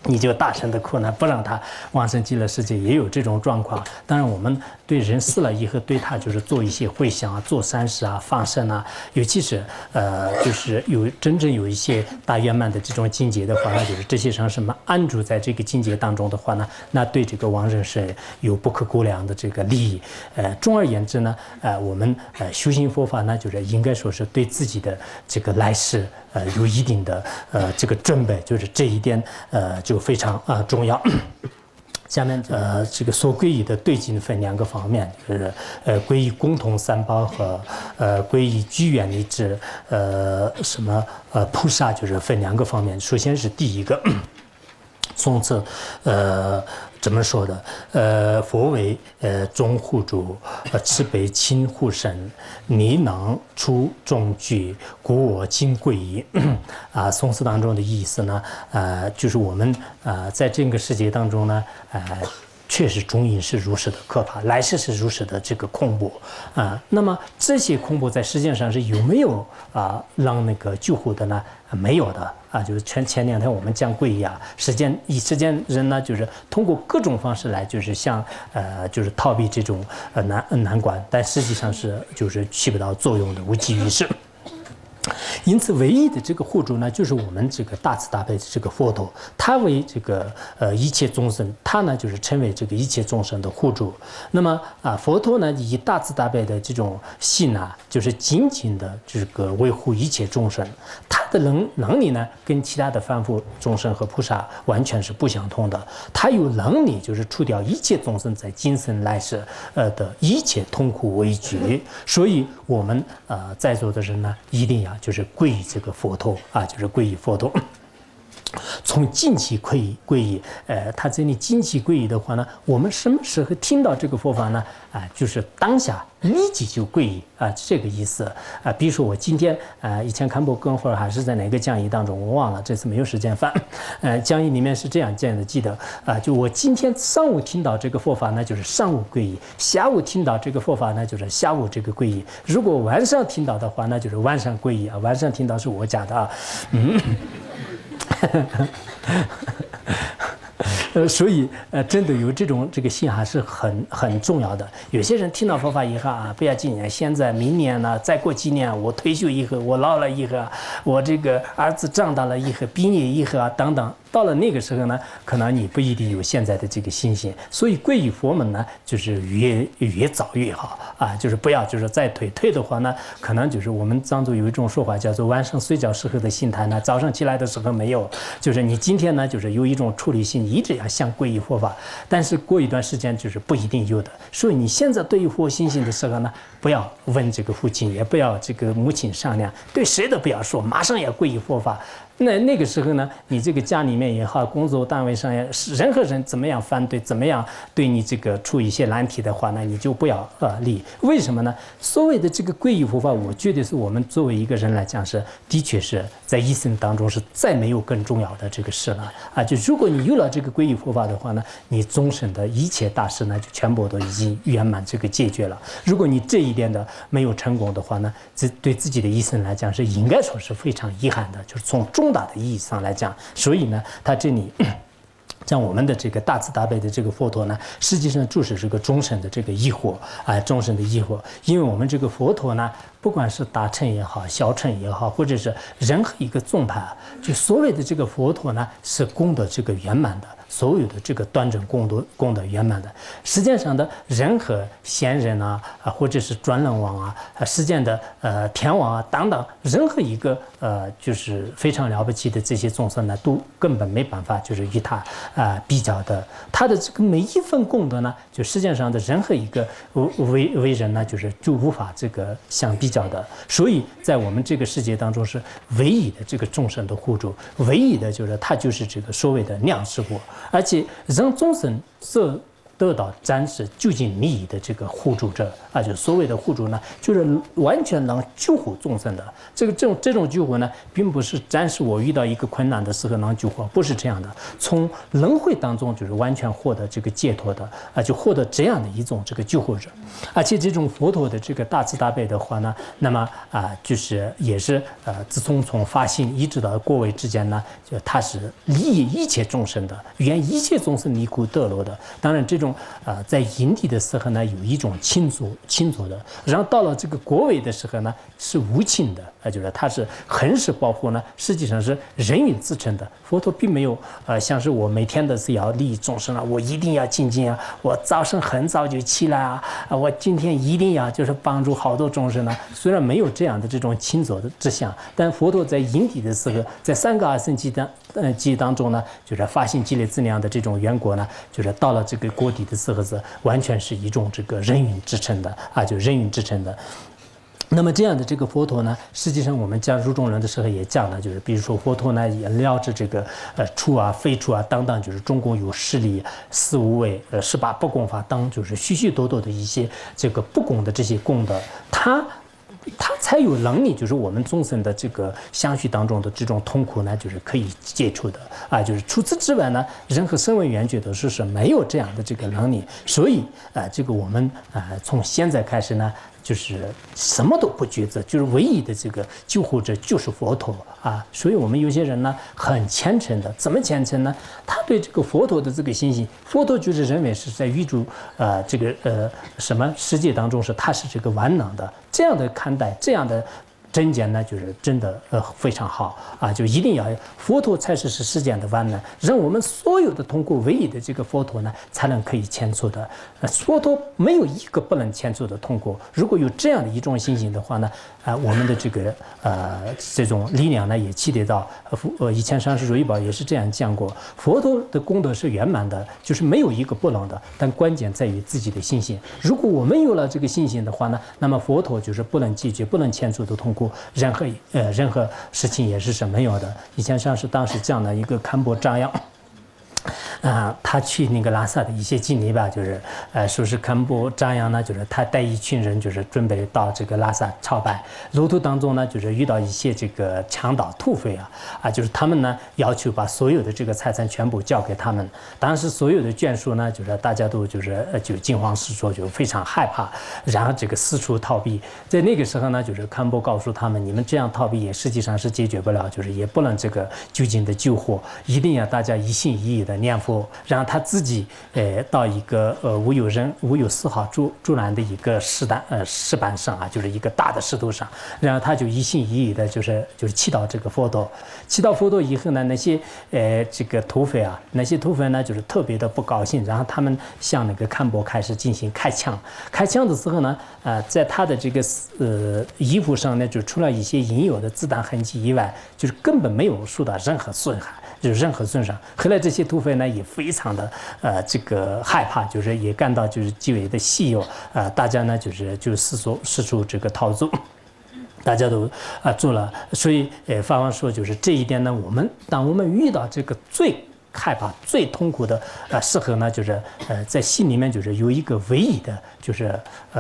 你就大声的哭呢，不让他往生极乐世界，也有这种状况。当然，我们对人死了以后，对他就是做一些回向啊，做善事啊，放生啊，尤其是就是真正有一些大圆满的这种境界的话，那就是这些人什么安住在这个境界当中的话呢，那对这个亡人是有不可估量的这个利益。总而言之呢，我们修行佛法呢，就是应该说是对自己的这个来世有一定的这个准备，就是这一点就非常重要。下面这个所皈依的对境分两个方面，就是皈依共同三宝和皈依居远离之菩萨，就是分两个方面。首先是第一个。从此，怎么说的？佛为中护主，慈悲亲护身，泥能出众具，故我今贵矣。宋词当中的意思呢，就是我们在这个世界当中呢，确实中阴是如此的可怕，来世是如此的这个恐怖那么这些恐怖在世界上是有没有让那个救护的呢？没有的就是前两天我们讲皈依实践人呢，就是通过各种方式来，就是就是逃避这种难关，但实际上是就是起不到作用的，无济于事。因此，唯一的这个护主呢，就是我们这个大慈大悲的这个佛陀，他为这个一切众生，他呢就是成为这个一切众生的护主。那么佛陀呢以大慈大悲的这种心就是紧紧的这个维护一切众生。他的能力呢，跟其他的凡夫众生和菩萨完全是不相同的。他有能力就是除掉一切众生在今生来世的一切痛苦畏惧。所以我们在座的人呢，一定要就是皈依这个佛陀就是皈依佛陀。从近期皈依，他这里近期皈依的话呢，我们什么时候听到这个佛法呢？就是当下立即就皈依这个意思比如说我今天以前看过跟会儿还是在哪个讲义当中，我忘了，这次没有时间翻。讲义里面是这样的，记得就我今天上午听到这个佛法呢，就是上午皈依；下午听到这个佛法呢，就是下午这个皈依。如果晚上听到的话，那就是晚上皈依晚上听到是我讲的所以真的有这个心还是很重要的。有些人听到佛法以后不要紧，现在明年呢，再过几年我退休以后，我老了以后，我这个儿子长大了以后，毕业以后等等。到了那个时候呢，可能你不一定有现在的这个信心，所以皈依佛门呢，就是越早越好就是不要就是再退的话呢，可能就是我们藏族有一种说法叫做晚上睡觉时候的心态呢，早上起来的时候没有，就是你今天呢就是有一种处理心，一直要想皈依佛法，但是过一段时间就是不一定有的。所以你现在对于佛信心的时候呢，不要问这个父亲，也不要这个母亲商量，对谁都不要说马上要皈依佛法。那个时候呢，你这个家里面也好，工作单位上也任何人怎么样反对，怎么样对你这个出一些难题的话呢，你就不要理。为什么呢？所谓的这个皈依佛法，我觉得是我们作为一个人来讲的确是在一生当中是再没有更重要的这个事了就如果你有了这个皈依佛法的话呢，你终身的一切大事呢，就全部都已经圆满这个解决了。如果你这一点的没有成功的话呢，这对自己的一生来讲是应该说是非常遗憾的，就是从重大的意义上来讲。所以呢，他这里像我们的这个大慈大悲的这个佛陀呢，实际上就是这个终身的这个疑惑终身的疑惑。因为我们这个佛陀呢，不管是大乘也好，小乘也好，或者是任何一个宗派就所谓的这个佛陀呢，是功德这个圆满的，所有的这个端正功德圆满的。实际上的任何仙人或者是转轮王实践的天王等等，任何一个就是非常了不起的这些众生呢，都根本没办法就是与他比较的。他的这个每一份功德呢，就世界上的任何一个为人呢，就无法这个相比较的。所以在我们这个世界当中是唯一的这个众生的护主，唯一的就是他就是这个所谓的量师佛，而且让众生得到展示究竟利益的这个护主者就所谓的护主呢，就是完全能救护众生的。这种救护呢，并不是展示我遇到一个困难的时候能救护，不是这样的。从轮回当中就是完全获得这个解脱的就获得这样的一种这个救护者。而且这种佛陀的这个大慈大悲的话呢，那么就是也是自从发心一直到过位之间呢，就他是利益一切众生的，愿一切众生离苦得乐的。当然这种在因地的时候呢，有一种亲族的，然后到了这个国位的时候呢，是无亲的就是他是恒时保护呢，实际上是人云自称的。佛陀并没有像是我每天的是要利益众生我一定要精进我早上很早就起来我今天一定要就是帮助好多众生虽然没有这样的这种亲族的志向，但佛陀在因地的时候，在三个阿僧祇当中呢，就是发心积累资粮的这种缘果呢，就是到了这个果地的时候是完全是一种这个人云之称的就人云之称的。那么这样的这个佛陀呢，实际上我们讲入中论的时候也讲了，就是比如说佛陀呢也了知这个处啊、非处啊等等，就是中国有事理、四无畏、18不共法等，就是许许多多的一些这个不共的这些功德，他才有能力，就是我们众生的这个相续当中的这种痛苦呢，就是可以解除的啊。就是除此之外呢，任何声闻缘觉都是没有这样的这个能力，所以这个我们从现在开始呢，就是什么都不抉择，就是唯一的这个救护者就是佛陀啊。所以我们有些人呢很虔诚的，怎么虔诚呢？他对这个佛陀的这个信心，佛陀就是认为是在宇宙这个什么世界当中他是这个万能的，这样的看待，这样的真见呢，就是真的非常好啊！就一定要佛陀才是世间的万能，让我们所有的通过唯一的这个佛陀呢，才能可以牵出的。佛陀没有一个不能牵出的通过。如果有这样的一种信心的话呢，我们的这个这种力量呢，也期待到以前上师如意宝也是这样讲过，佛陀的功德是圆满的，就是没有一个不能的，但关键在于自己的信心。如果我们有了这个信心的话呢，那么佛陀就是不能解决、不能牵出的通过。任何事情也是没有的。以前上是当时讲了一个堪布扎央。他去那个拉萨的一些经历吧，就是说是堪布扎央呢，就是他带一群人，就是准备到这个拉萨朝拜，路途当中呢，就是遇到一些这个强盗土匪就是他们呢要求把所有的这个财产全部交给他们。当时所有的眷属呢，就是大家都就惊慌失措，就非常害怕，然后这个四处逃避。在那个时候呢，就是堪布告诉他们，你们这样逃避也实际上是解决不了，就是也不能这个就近的救火，一定要大家一心一意的念佛。然后他自己到一个无有丝毫阻拦的一个石板上就是一个大的石头上，然后他就一心一意的就是祈祷这个佛陀。祈祷佛陀以后呢，那些这个土匪那些土匪呢就是特别的不高兴，然后他们向那个堪布开始进行开枪。开枪的时候呢，在他的这个衣服上呢，就除了一些应有的子弹痕迹以外，就是根本没有受到任何损害。就是任何损伤。后来这些土匪呢也非常的这个害怕，就是也感到就是极为的稀有，大家呢就四处这个逃走。大家都做了，所以法王说，就是这一点呢，当我们遇到这个最害怕、最痛苦的时候呢，就是在心里面就是有一个唯一的，就是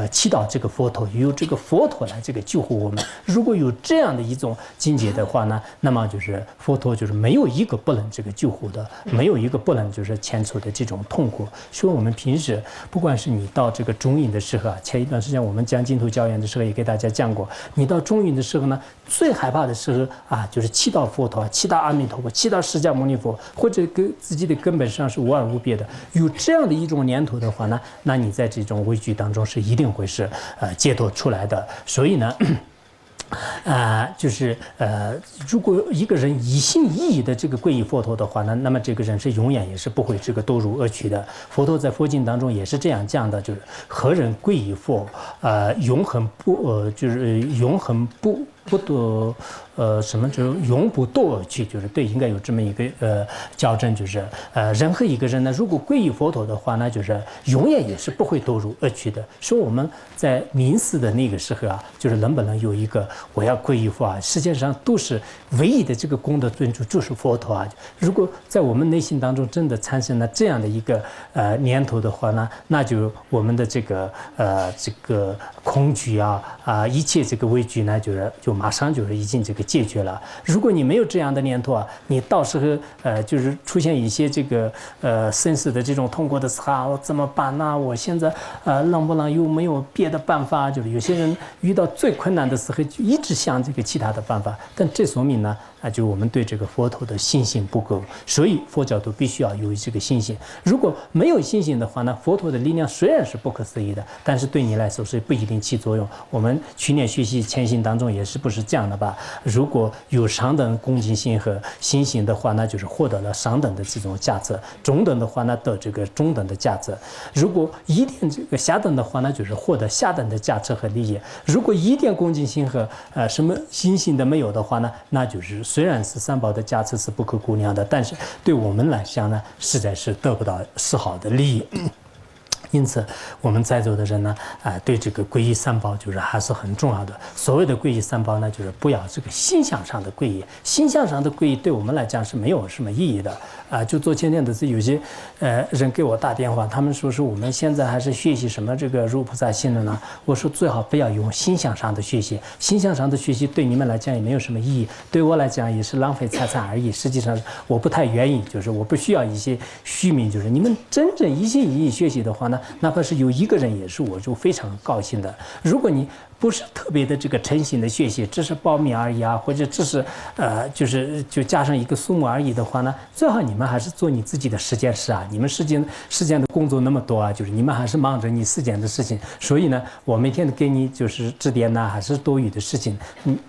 祈祷这个佛陀，由这个佛陀来这个救护我们。如果有这样的一种境界的话呢，那么就是佛陀就是没有一个不能这个救护的，没有一个不能就是牵出的这种痛苦。所以我们平时不管是你到这个中印的时候前一段时间我们讲净土教研的时候也给大家讲过，你到中印的时候呢，最害怕的时候就是祈祷佛陀、祈祷阿弥陀佛、祈祷释迦牟尼佛，或者跟自己的根本上是无二无别的。有这样的一种念头的话呢，那你在这种畏惧当中是一定会是解脱出来的。所以呢就是如果一个人一心一意的这个皈依佛陀的话呢，那么这个人是永远也是不会这个堕入恶趣的。佛陀在佛经当中也是这样讲的，就是何人皈依佛，永恒不就是永恒不堕什么就是永不堕恶趣，就是对，应该有这么一个校正，就是任何一个人呢，如果皈依佛陀的话呢，就是永远也是不会堕入恶趣的。所以我们在冥思的那个时候就是能不能有一个我要皈依佛实际上都是唯一的这个功德尊主就是佛陀如果在我们内心当中真的产生了这样的一个念头的话呢，那就我们的这个恐惧一切这个畏惧呢，就马上就是已经这个解决了。如果你没有这样的念头你到时候就是出现一些这个生死的这种痛苦的时候我怎么办呢？我现在能不能有没有别的办法？就是有些人遇到最困难的时候就一直想这个其他的办法，但这说明呢就我们对这个佛陀的信心不够，所以佛教徒必须要有这个信心。如果没有信心的话呢，佛陀的力量虽然是不可思议的，但是对你来说是不一定起作用。我们去年学习前行当中也是不是这样的吧？如果有上等恭敬心和信心的话呢，就是获得了上等的这种价值；中等的话呢，得这个中等的价值；如果一点这个下等的话呢，就是获得下等的价值和利益；如果一点恭敬心和什么信心都没有的话呢，那就是虽然是三宝的加持是不可估量的，但是对我们来讲呢，实在是得不到丝毫的利益。因此，我们在座的人呢，对这个皈依三宝就是还是很重要的。所谓的皈依三宝呢，就是不要这个心向上的皈依，心向上的皈依对我们来讲是没有什么意义的。就昨天的有些人给我打电话，他们说是我们现在还是学习什么这个入菩萨心的呢？我说最好不要用心向上的学习，心向上的学习对你们来讲也没有什么意义，对我来讲也是浪费财产而已。实际上我不太愿意，就是我不需要一些虚名，就是你们真正一心一意学习的话呢，哪怕是有一个人也是我就非常高兴的。如果你不是特别的这个诚心的学习，只是报名而已啊，或者只是就加上一个数目而已的话呢，最好你们还是做你自己的实践事啊。你们世间的工作那么多啊，就是你们还是忙着你世间的事情。所以呢，我每天给你就是指点呢，还是多余的事情。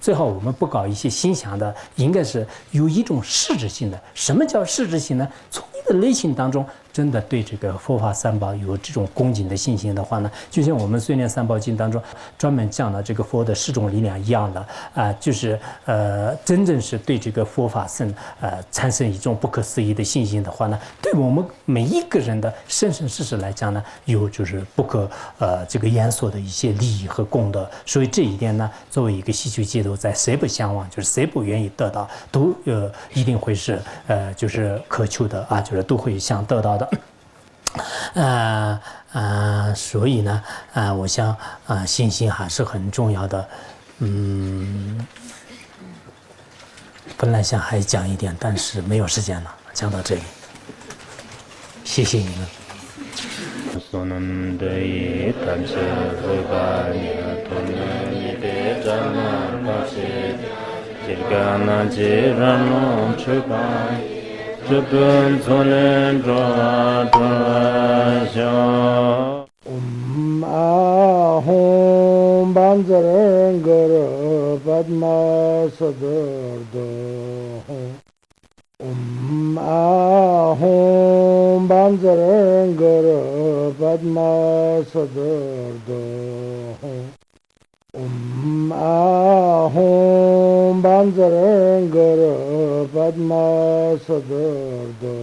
最好我们不搞一些心想的，应该是有一种实质性的。什么叫实质性呢？从你的内心当中真的对这个佛法三宝有这种恭敬的信心的话呢，就像我们《碎念三宝经》当中专门讲了这个佛的4种力量一样的就是真正是对这个佛法僧产生一种不可思议的信心的话呢，对我们每一个人的生生世世来讲呢，有就是不可这个言说的一些利益和功德。所以这一点呢，作为一个希求戒毒，在谁不向往，就是谁不愿意得到，都一定会是就是渴求的啊，就是都会想得到的。所以呢，我想信心还是很重要的。本来想还讲一点，但是没有时间了，讲到这里，谢谢你们。ahum banzarangara padma sadardo ahum banzarangara padma sadardo ahum banzarangara padma sadardo